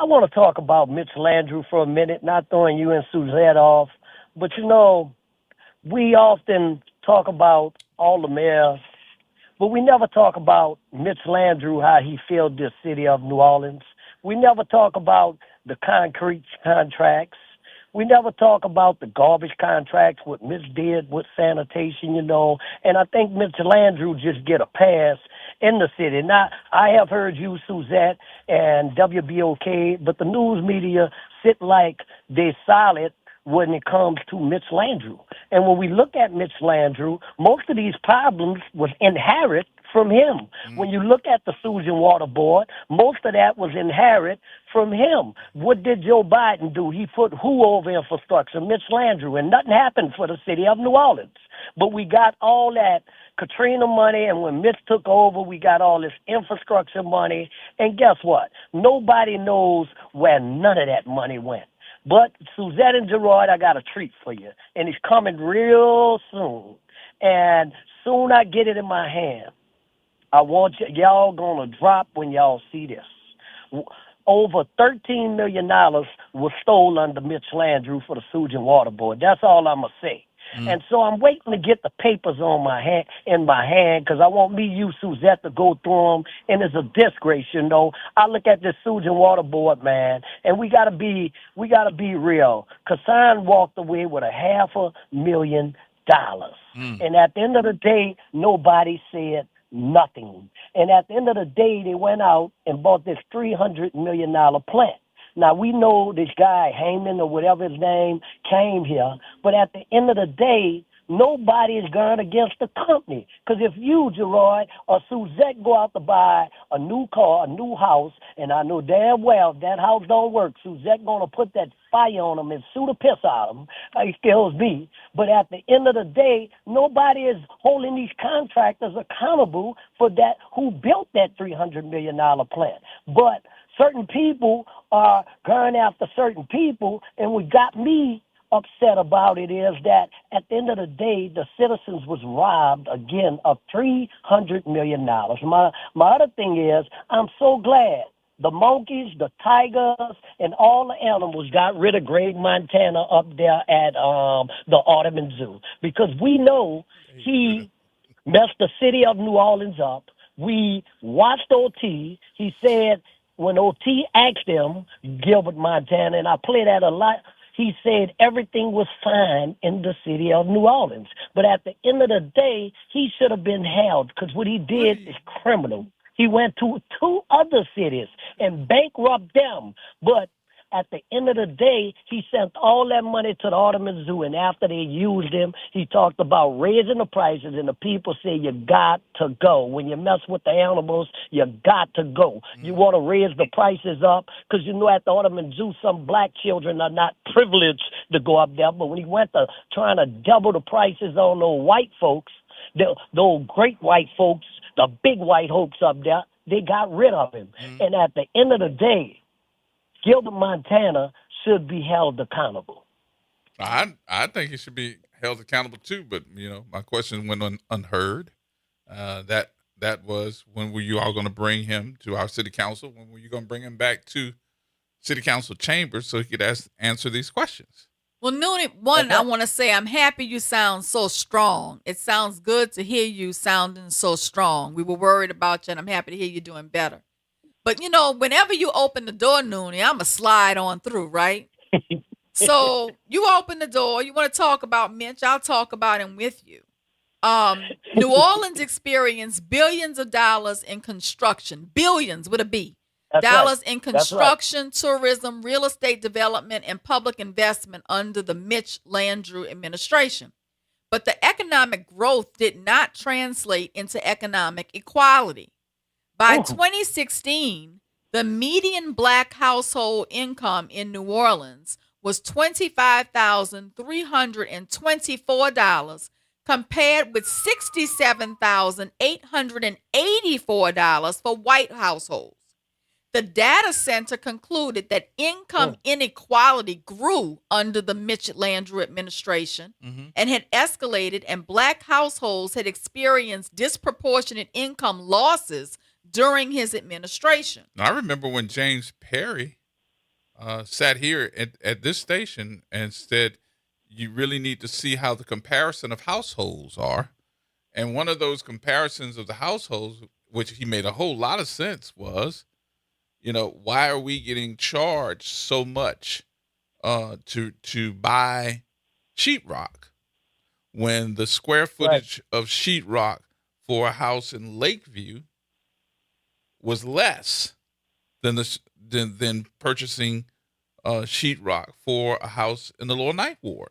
want to talk about Mitch Landrieu for a minute, not throwing you and Suzette off. But, you know, we often talk about all the mayors, but we never talk about Mitch Landrieu, how he filled the city of New Orleans. We never talk about the concrete contracts. We never talk about the garbage contracts, what Mitch did with sanitation, you know. And I think Mitch Landrieu just get a pass in the city. Now, I have heard you, Suzette, and WBOK, but the news media sit like they solid when it comes to Mitch Landrieu. And when we look at Mitch Landrieu, most of these problems was inherent from him. When you look at the Susan Water Board, most of that was inherent from him. What did Joe Biden do? He put who over infrastructure? Mitch Landrieu, and nothing happened for the city of New Orleans. But we got all that Katrina money, and when Mitch took over, we got all this infrastructure money. And guess what? Nobody knows where none of that money went. But Suzette and Gerard, I got a treat for you, and it's coming real soon. And soon I get it in my hand. I want y'all gonna drop when y'all see this. Over $13 million was stolen under Mitch Landrieu for the Susan Water Board. That's all I'm gonna say. And so I'm waiting to get the papers in my hand because I want you, Suzette, to go through them. And it's a disgrace, you know. I look at this Susan Water Board, man, and we gotta be real. Kassan walked away with $500,000, and at the end of the day, nobody said nothing. And at the end of the day, they went out and bought this $300 million plant. Now, we know this guy, Heyman or whatever his name, came here, but at the end of the day, nobody is going against the company. Because if you, Gerard, or Suzette go out to buy a new car, a new house, and I know damn well if that house don't work, Suzette going to put that fire on them and sue the piss out of them. It kills me. But at the end of the day, nobody is holding these contractors accountable for that, who built that $300 million plant. But certain people are going after certain people, and what got me upset about it is that at the end of the day, the citizens was robbed again of $300 million. My other thing is, I'm so glad the monkeys, the tigers, and all the animals got rid of Greg Montana up there at the Audubon Zoo, because we know he messed the city of New Orleans up. We watched OT. He said, when OT asked him, Gilbert Montana, and I play that a lot, he said everything was fine in the city of New Orleans. But at the end of the day, he should have been held, because what he did is criminal. He went to 2 other cities and bankrupted them. But at the end of the day, he sent all that money to the Audubon Zoo, and after they used him, he talked about raising the prices, and the people say you got to go. When you mess with the animals, you got to go. You want to raise the prices up, because you know at the Audubon Zoo, some black children are not privileged to go up there, but when he went to trying to double the prices on those white folks, those great white folks, the big white folks up there, they got rid of him. And at the end of the day, Gilbert Montana should be held accountable. I think he should be held accountable too, but my question went unheard. That was, when were you all going to bring him to our city council? When were you going to bring him back to city council chambers so he could answer these questions? Well, Noonie, I want to say I'm happy you sound so strong. It sounds good to hear you sounding so strong. We were worried about you, and I'm happy to hear you doing better. But, whenever you open the door, Noonie, I'm going to slide on through, right? So you open the door. You want to talk about Mitch? I'll talk about him with you. New Orleans experienced billions of dollars in construction. Billions with a B. Dollars in construction, tourism, real estate development, and public investment under the Mitch Landrieu administration. But the economic growth did not translate into economic equality. By 2016, the median black household income in New Orleans was $25,324 compared with $67,884 for white households. The data center concluded that income inequality grew under the Mitch Landrieu administration and had escalated, and black households had experienced disproportionate income losses during his administration. Now, I remember when James Perry sat here at this station and said, you really need to see how the comparison of households are. And one of those comparisons of the households, which he made a whole lot of sense, was, why are we getting charged so much to buy sheetrock when the square footage of sheetrock for a house in Lakeview was less than purchasing sheetrock for a house in the Lower Ninth Ward?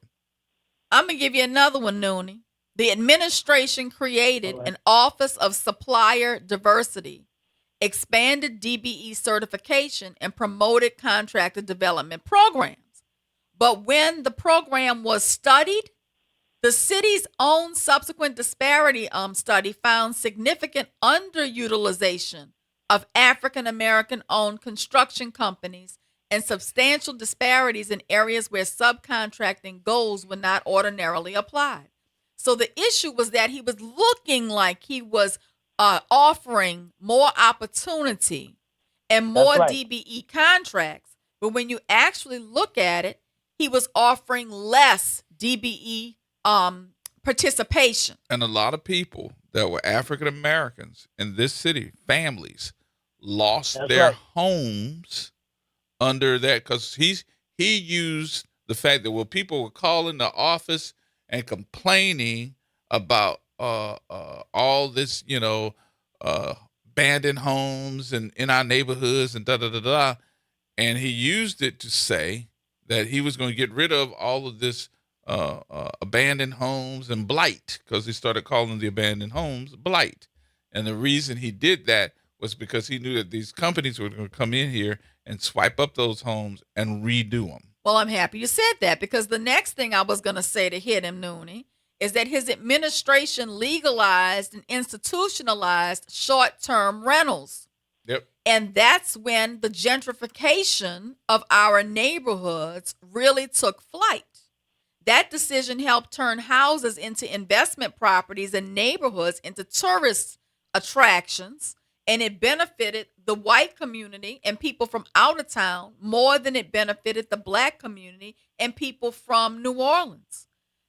I'm going to give you another one, Noonie. The administration created an Office of Supplier Diversity, expanded DBE certification, and promoted contractor development programs. But when the program was studied, the city's own subsequent disparity study found significant underutilization of African-American owned construction companies and substantial disparities in areas where subcontracting goals were not ordinarily applied. So the issue was that he was looking like he was offering more opportunity and more DBE contracts, but when you actually look at it, he was offering less DBE participation. And a lot of people that were African Americans in this city, families, lost their homes under that, because he used the fact that when people were calling the office and complaining about all this, abandoned homes and in our neighborhoods and da-da-da-da, and he used it to say that he was going to get rid of all of this abandoned homes and blight, because he started calling the abandoned homes blight. And the reason he did that was because he knew that these companies were going to come in here and swipe up those homes and redo them. Well, I'm happy you said that, because the next thing I was going to say to hit him, Noonie, is that his administration legalized and institutionalized short-term rentals. Yep. And that's when the gentrification of our neighborhoods really took flight. That decision helped turn houses into investment properties and neighborhoods into tourist attractions. And it benefited the white community and people from out of town more than it benefited the black community and people from New Orleans.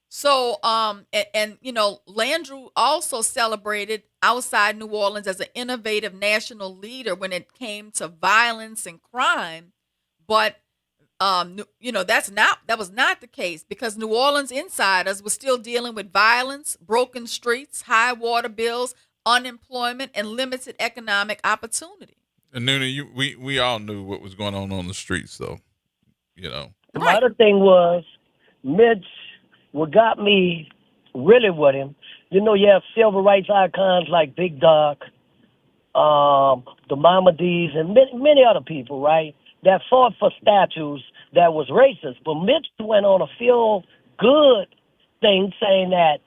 So, Landrew also celebrated outside New Orleans as an innovative national leader when it came to violence and crime. But, that was not the case, because New Orleans insiders were still dealing with violence, broken streets, high water bills, unemployment, and limited economic opportunity. And Noonie, we all knew what was going on the streets, though. The other thing was, Mitch, what got me really with him, you have civil rights icons like Big Doc, the Mama D's, and many other people, right, that fought for statues that was racist. But Mitch went on a feel-good thing saying that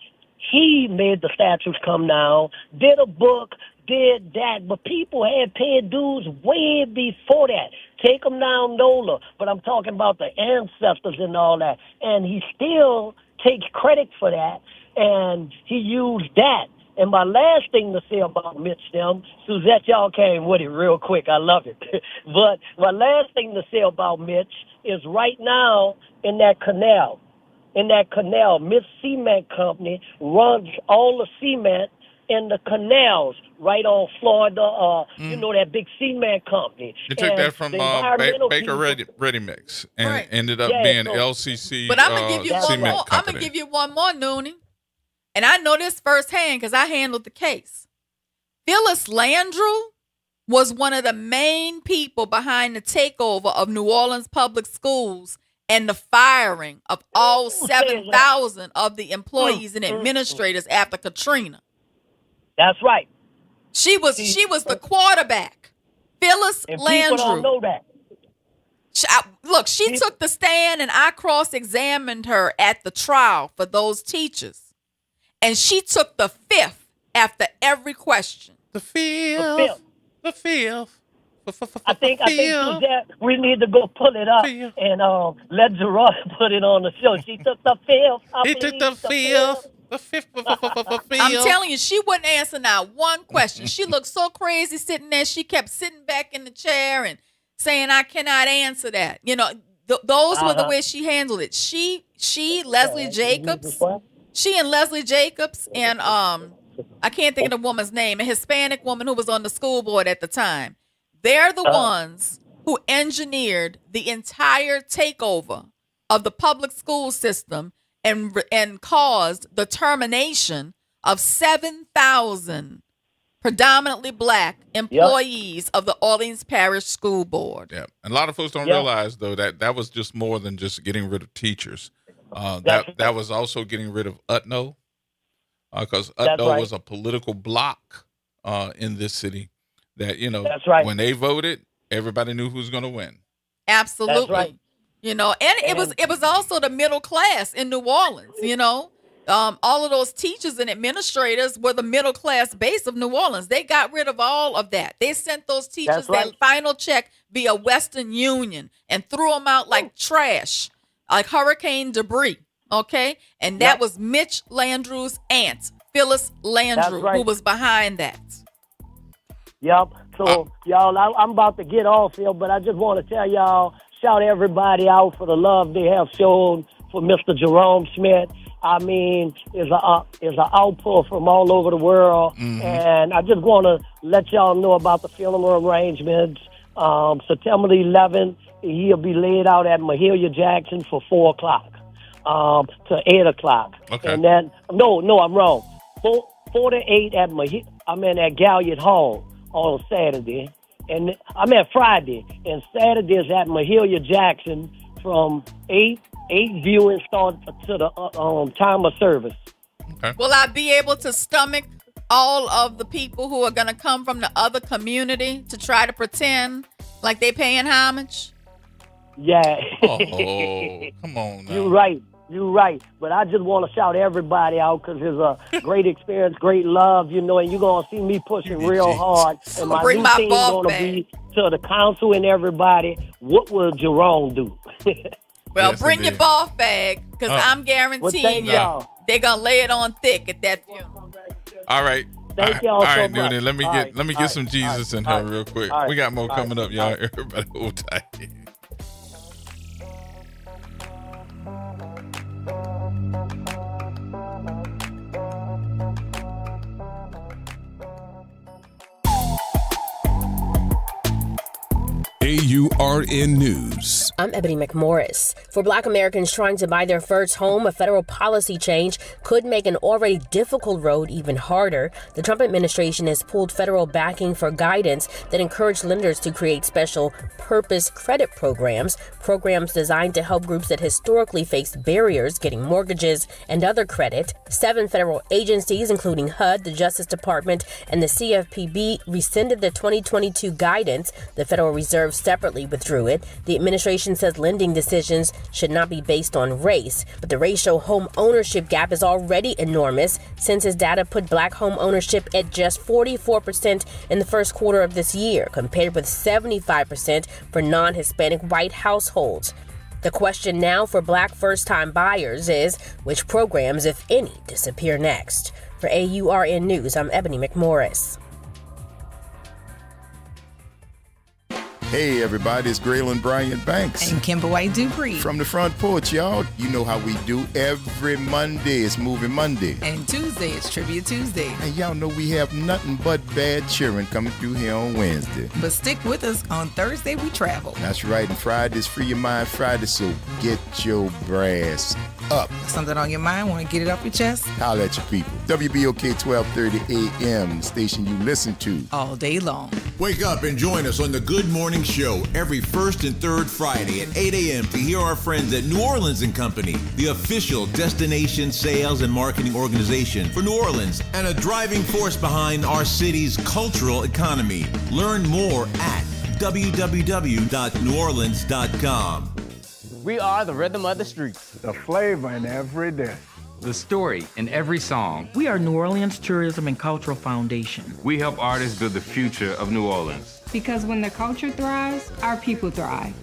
he made the statues come down, did a book, did that, but people had paid dues way before that. Take them down, NOLA, but I'm talking about the ancestors and all that. And he still takes credit for that, and he used that. And my last thing to say about Mitch, Suzette, y'all came with it real quick. I love it. But my last thing to say about Mitch is right now in that canal, Mitch Cement Company runs all the cement in the canals right on Florida, that big cement company. You took that from Baker Ready Mix, and it ended up being LCC. But I'm gonna give you one more. Company. I'm gonna give you one more, Noonie, and I know this firsthand because I handled the case. Phyllis Landrew was one of the main people behind the takeover of New Orleans public schools and the firing of all 7,000 of the employees and administrators after Katrina. That's right. She was the quarterback. Phyllis and Landrew. People don't know that. She took the stand, and I cross-examined her at the trial for those teachers. And she took the fifth after every question. The fifth. I think Suzette, we need to go pull it up and let Gerod put it on the show. She took the fifth. He took the fifth. I'm telling you, she wouldn't answer not one question. She looked so crazy sitting there. She kept sitting back in the chair and saying, "I cannot answer that." Those were the way she handled it. Leslie Jacobs, and I can't think of the woman's name, a Hispanic woman who was on the school board at the time. They're the ones who engineered the entire takeover of the public school system and caused the termination of 7,000 predominantly black employees of the Orleans Parish School Board. Yeah, and a lot of folks don't realize, though, that was just more than just getting rid of teachers. That was also getting rid of UTNO, because UTNO was a political bloc in this city that, when they voted, everybody knew who was going to win. Absolutely. That's right. And it was also the middle class in New Orleans, all of those teachers and administrators were the middle class base of New Orleans. They got rid of all of that. They sent those teachers their final check via Western Union and threw them out like trash, like hurricane debris. Okay. And that was Mitch Landrew's aunt, Phyllis Landrew, who was behind that. Yep. So y'all, I'm about to get off here, but I just want to tell y'all, shout everybody out for the love they have shown for Mr. Jerome Smith. I mean, is an outpour from all over the world. Mm-hmm. And I just want to let y'all know about the funeral arrangements. September the 11th, he'll be laid out at Mahalia Jackson for 4 o'clock to 8 o'clock. Okay. And then, no, I'm wrong. 4 to 8 at at Galliard Hall on Saturday. And I'm at Friday. And Saturday is at Mahalia Jackson from 8 viewing start to the time of service. Okay. Will I be able to stomach all of the people who are going to come from the other community to try to pretend like they paying homage? Yeah. Oh, come on now. You're right. You're right. But I just want to shout everybody out because it's a great experience, great love, and you're going to see me pushing real hard. And my Bring new my team ball going to be to the council and everybody, what will Jerome do? Well, bring your ball bag because I'm guaranteeing y'all. they're going to lay it on thick at that funeral. All right. Thank y'all all so right, much. Noonan, let me get some Jesus in her real quick. We got more coming up, y'all. Everybody hold tight. AURN News. I'm Ebony McMorris. For Black Americans trying to buy their first home, a federal policy change could make an already difficult road even harder. The Trump administration has pulled federal backing for guidance that encourage lenders to create special purpose credit programs designed to help groups that historically faced barriers getting mortgages and other credit. 7 federal agencies, including HUD, the Justice Department, and the CFPB, rescinded the 2022 guidance. The Federal Reserve separately withdrew it. The administration says lending decisions should not be based on race, but the racial home ownership gap is already enormous. Census data put Black home ownership at just 44% in the first quarter of this year, compared with 75% for non-Hispanic white households. The question now for Black first-time buyers is, which programs, if any, disappear next? For AURN News, I'm Ebony McMorris. Hey everybody, it's Graylin Bryant Banks. And Kimber White Dupree. From the front porch, y'all. You know how we do. Every Monday is Moving Monday. And Tuesday is Trivia Tuesday. And y'all know we have nothing but bad cheering coming through here on Wednesday. But stick with us. On Thursday, we travel. That's right. And Friday's Free Your Mind Friday, so get your brass up. Something on your mind? Want to get it off your chest? Holla at your people. WBOK 1230 AM, the station you listen to. All day long. Wake up and join us on the Good Morning Show every first and third Friday at 8 a.m. to hear our friends at New Orleans & Company, the official destination sales and marketing organization for New Orleans and a driving force behind our city's cultural economy. Learn more at www.neworleans.com. We are the rhythm of the streets. The flavor in every dish. The story in every song. We are New Orleans Tourism and Cultural Foundation. We help artists build the future of New Orleans. Because when the culture thrives, our people thrive.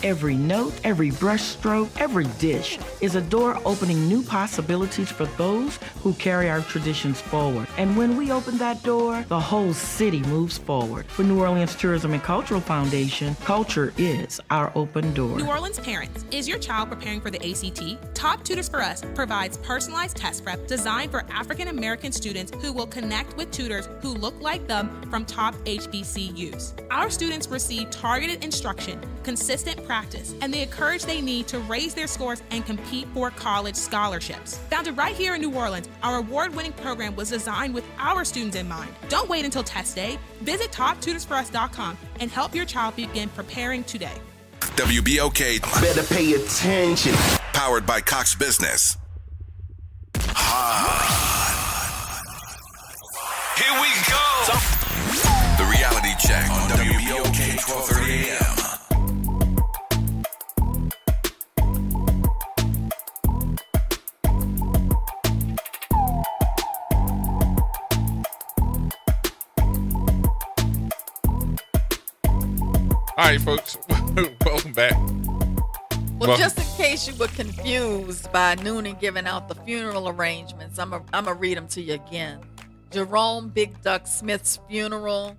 Every note, every brushstroke, every dish is a door opening new possibilities for those who carry our traditions forward. And when we open that door, the whole city moves forward. For New Orleans Tourism and Cultural Foundation, culture is our open door. New Orleans parents, is your child preparing for the ACT? Top Tutors for Us provides personalized test prep designed for African American students who will connect with tutors who look like them from top HBCUs. Our students receive targeted instruction, consistent practice, and the courage they need to raise their scores and compete for college scholarships. Founded right here in New Orleans, our award-winning program was designed with our students in mind. Don't wait until test day. Visit TopTutorsForUs.com and help your child begin preparing today. WBOK. Better pay attention. Powered by Cox Business. Here we go. The reality check on WBOK 1230 AM. All right, folks, welcome back. Well, just in case you were confused by Noonan giving out the funeral arrangements, I'm gonna read them to you again. Jerome Big Duck Smith's funeral.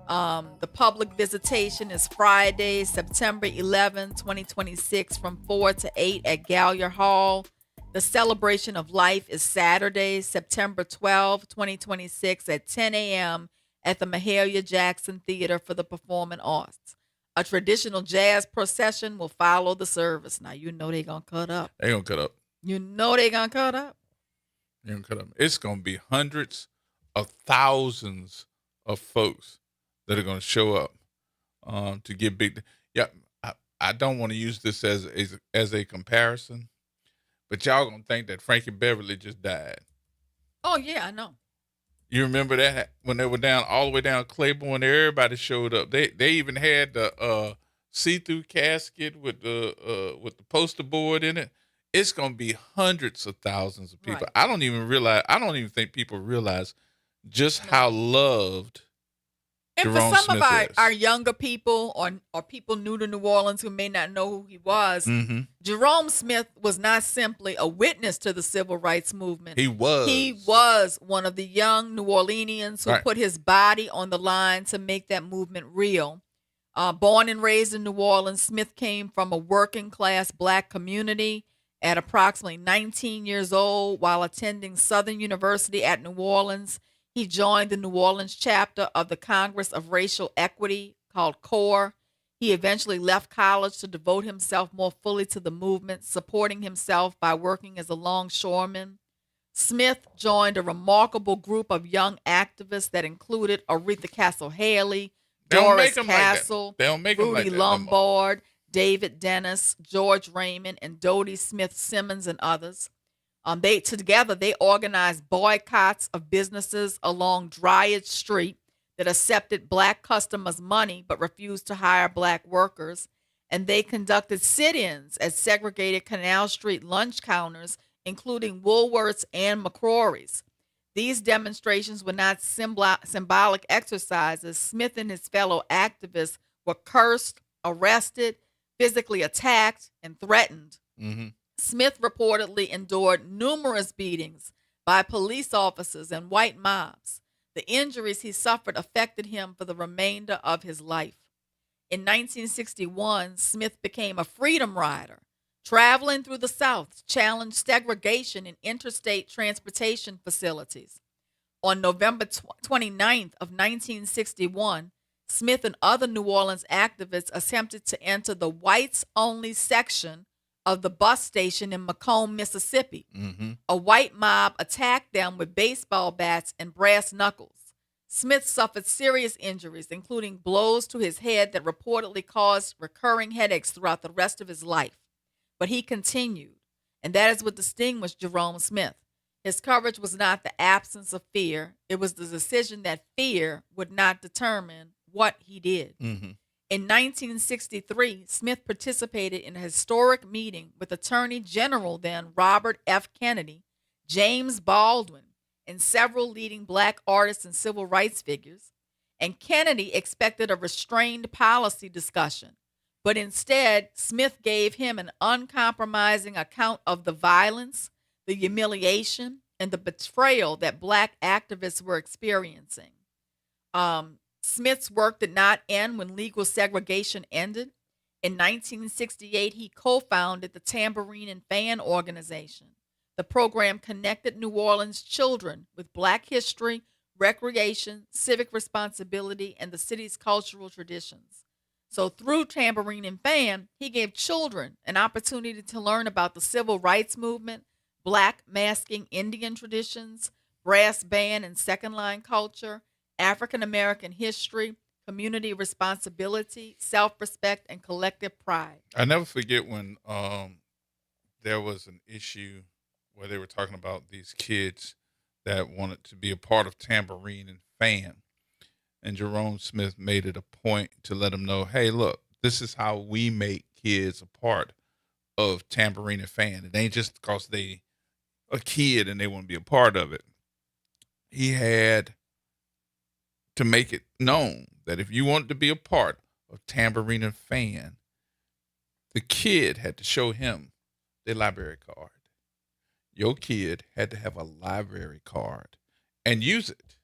The public visitation is Friday, September 11, 2026, from 4 to 8 at Gallier Hall. The celebration of life is Saturday, September 12, 2026, at 10 a.m. at the Mahalia Jackson Theater for the Performing Arts. A traditional jazz procession will follow the service. Now, you know they're going to cut up. They're going to cut up. You know they're going to cut up. They're going to cut up. It's going to be hundreds of thousands of folks that are going to show up to get big. Yeah, I don't want to use this as a comparison, but y'all going to think that Frankie Beverly just died. Oh, yeah, I know. You remember that when they were down all the way down Claiborne, everybody showed up. They even had the see-through casket with the poster board in it. It's gonna be hundreds of thousands of people. Right. I don't even think people realize just how loved And Jerome for some Smith of is. our younger people or people new to New Orleans who may not know who he was, Mm-hmm. Jerome Smith was not simply a witness to the civil rights movement. He was. He was one of the young New Orleanians who Right. put his body on the line to make that movement real. Born and raised in New Orleans, Smith came from a working class black community at approximately 19 years old while attending Southern University at New Orleans. He joined the New Orleans chapter of the Congress of Racial Equity called CORE. He eventually left college to devote himself more fully to the movement, supporting himself by working as a longshoreman. Smith joined a remarkable group of young activists that included Aretha Castle Haley, They don't Doris make 'em like that. Castle, They don't make 'em Rudy like that no more. Lombard, David Dennis, George Raymond, and Dodie Smith Simmons, and others. They organized boycotts of businesses along Dryage Street that accepted black customers' money but refused to hire black workers. And they conducted sit-ins at segregated Canal Street lunch counters, including Woolworths and McCrory's. These demonstrations were not symbolic exercises. Smith and his fellow activists were cursed, arrested, physically attacked, and threatened. Mm-hmm. Smith reportedly endured numerous beatings by police officers and white mobs. The injuries he suffered affected him for the remainder of his life. In 1961, Smith became a freedom rider, traveling through the South to challenge segregation in interstate transportation facilities. On November 29th of 1961, Smith and other New Orleans activists attempted to enter the whites-only section of the bus station in Macomb, Mississippi. Mm-hmm. A white mob attacked them with baseball bats and brass knuckles. Smith suffered serious injuries, including blows to his head that reportedly caused recurring headaches throughout the rest of his life. But he continued, and that is what distinguished Jerome Smith. His courage was not the absence of fear. It was the decision that fear would not determine what he did. Mm-hmm. In 1963, Smith participated in a historic meeting with Attorney General then Robert F. Kennedy, James Baldwin, and several leading black artists and civil rights figures. And Kennedy expected a restrained policy discussion. But instead, Smith gave him an uncompromising account of the violence, the humiliation, and the betrayal that black activists were experiencing. Smith's work did not end when legal segregation ended. In 1968, he co-founded the Tambourine and Fan Organization. The program connected New Orleans children with black history, recreation, civic responsibility, and the city's cultural traditions. So through Tambourine and Fan, he gave children an opportunity to learn about the civil rights movement, black masking Indian traditions, brass band and second line culture, African American history, community responsibility, self-respect, and collective pride. I never forget when there was an issue where they were talking about these kids that wanted to be a part of Tambourine and Fan. And Jerome Smith made it a point to let them know, hey, look, this is how we make kids a part of Tambourine and Fan. It ain't just because they a kid and they want to be a part of it. He had to make it known that if you wanted to be a part of Tambourine and Fan, the kid had to show him their library card. Your kid had to have a library card and use it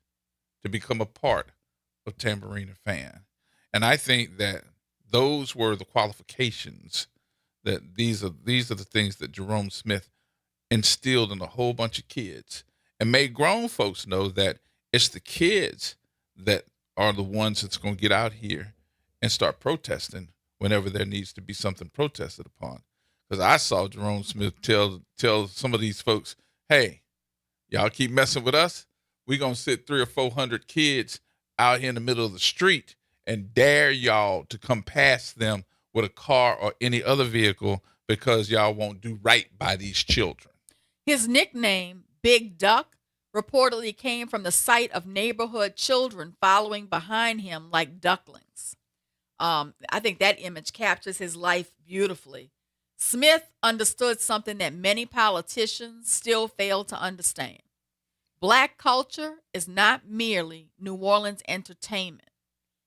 to become a part of Tambourine and Fan. And I think that those were the qualifications, that these are the things that Jerome Smith instilled in a whole bunch of kids and made grown folks know that it's the kids that are the ones that's going to get out here and start protesting whenever there needs to be something protested upon. Because I saw Jerome Smith tell some of these folks, hey, y'all keep messing with us, we're going to sit 300 or 400 kids out here in the middle of the street and dare y'all to come past them with a car or any other vehicle because y'all won't do right by these children. His nickname, Big Duck, reportedly came from the sight of neighborhood children following behind him like ducklings. I think that image captures his life beautifully. Smith understood something that many politicians still fail to understand. Black culture is not merely New Orleans entertainment.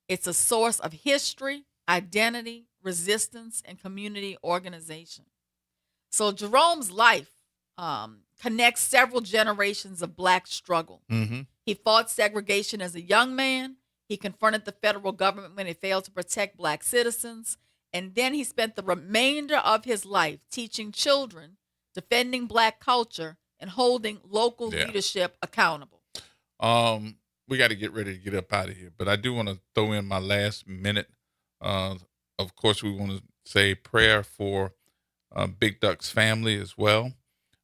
It's a source of history, identity, resistance, and community organization. So Jerome's life connects several generations of Black struggle. Mm-hmm. He fought segregation as a young man. He confronted the federal government when it failed to protect Black citizens. And then he spent the remainder of his life teaching children, defending Black culture, and holding local leadership accountable. We got to get ready to get up out of here, but I do want to throw in my last minute. Of course, we want to say prayer for Big Duck's family as well.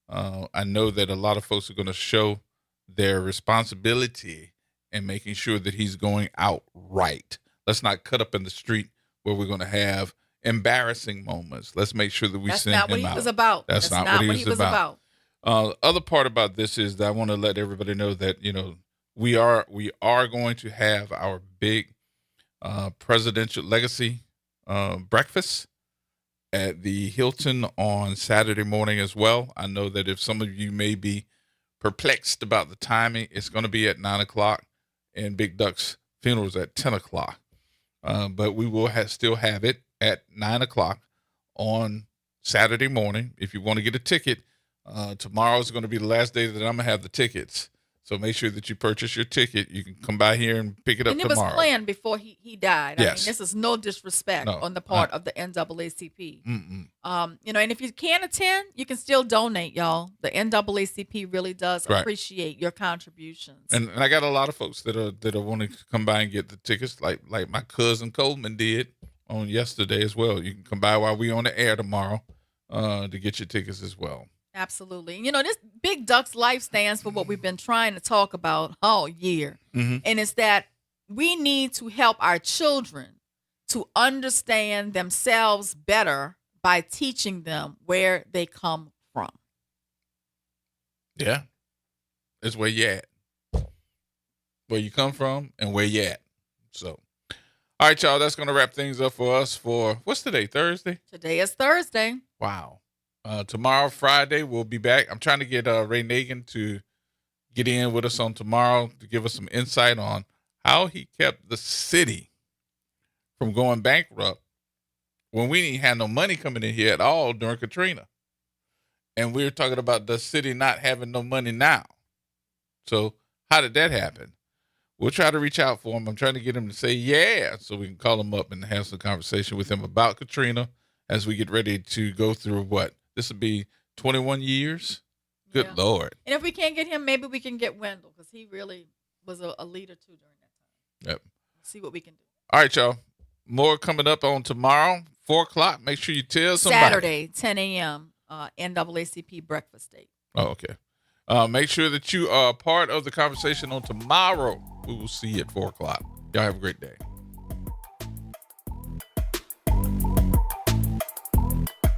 I know that a lot of folks are going to show their responsibility in making sure that he's going out right. Let's not cut up in the street where we're going to have embarrassing moments. Let's make sure that we send him out. That's not what he was about. That's not what he was about. Other part about this is that I want to let everybody know that, we are going to have our big presidential legacy breakfast at the Hilton on Saturday morning as well. I know that if some of you may be perplexed about the timing, it's going to be at 9:00, and Big Duck's funeral is at 10:00. But we will still have it at 9:00 on Saturday morning. If you want to get a ticket, tomorrow is going to be the last day that I'm going to have the tickets. So make sure that you purchase your ticket. You can come by here and pick it up tomorrow. And it was planned before he died. Yes. I mean, this is no disrespect on the part of the NAACP. And if you can't attend, you can still donate, y'all. The NAACP really does appreciate your contributions. And I got a lot of folks that are wanting to come by and get the tickets, like my cousin Coleman did on yesterday as well. You can come by while we're on the air tomorrow to get your tickets as well. Absolutely. This Big Duck's life stands for what we've been trying to talk about all year. Mm-hmm. And it's that we need to help our children to understand themselves better by teaching them where they come from. Yeah. It's where you at. Where you come from and where you at. So, all right, y'all, that's going to wrap things up for us for, what's today, Thursday? Today is Thursday. Wow. Tomorrow, Friday, we'll be back. I'm trying to get Ray Nagin to get in with us on tomorrow to give us some insight on how he kept the city from going bankrupt when we didn't have no money coming in here at all during Katrina. And we were talking about the city not having no money now. So how did that happen? We'll try to reach out for him. I'm trying to get him to say yeah, so we can call him up and have some conversation with him about Katrina as we get ready to go through what? This would be 21 years. Good Lord. And if we can't get him, maybe we can get Wendell, because he really was a leader too during that time. Yep. See what we can do. All right, y'all. More coming up on tomorrow, 4:00. Make sure you tell somebody. Saturday, 10 a.m., NAACP breakfast date. Oh, okay. Make sure that you are part of the conversation on tomorrow. We will see you at 4:00. Y'all have a great day.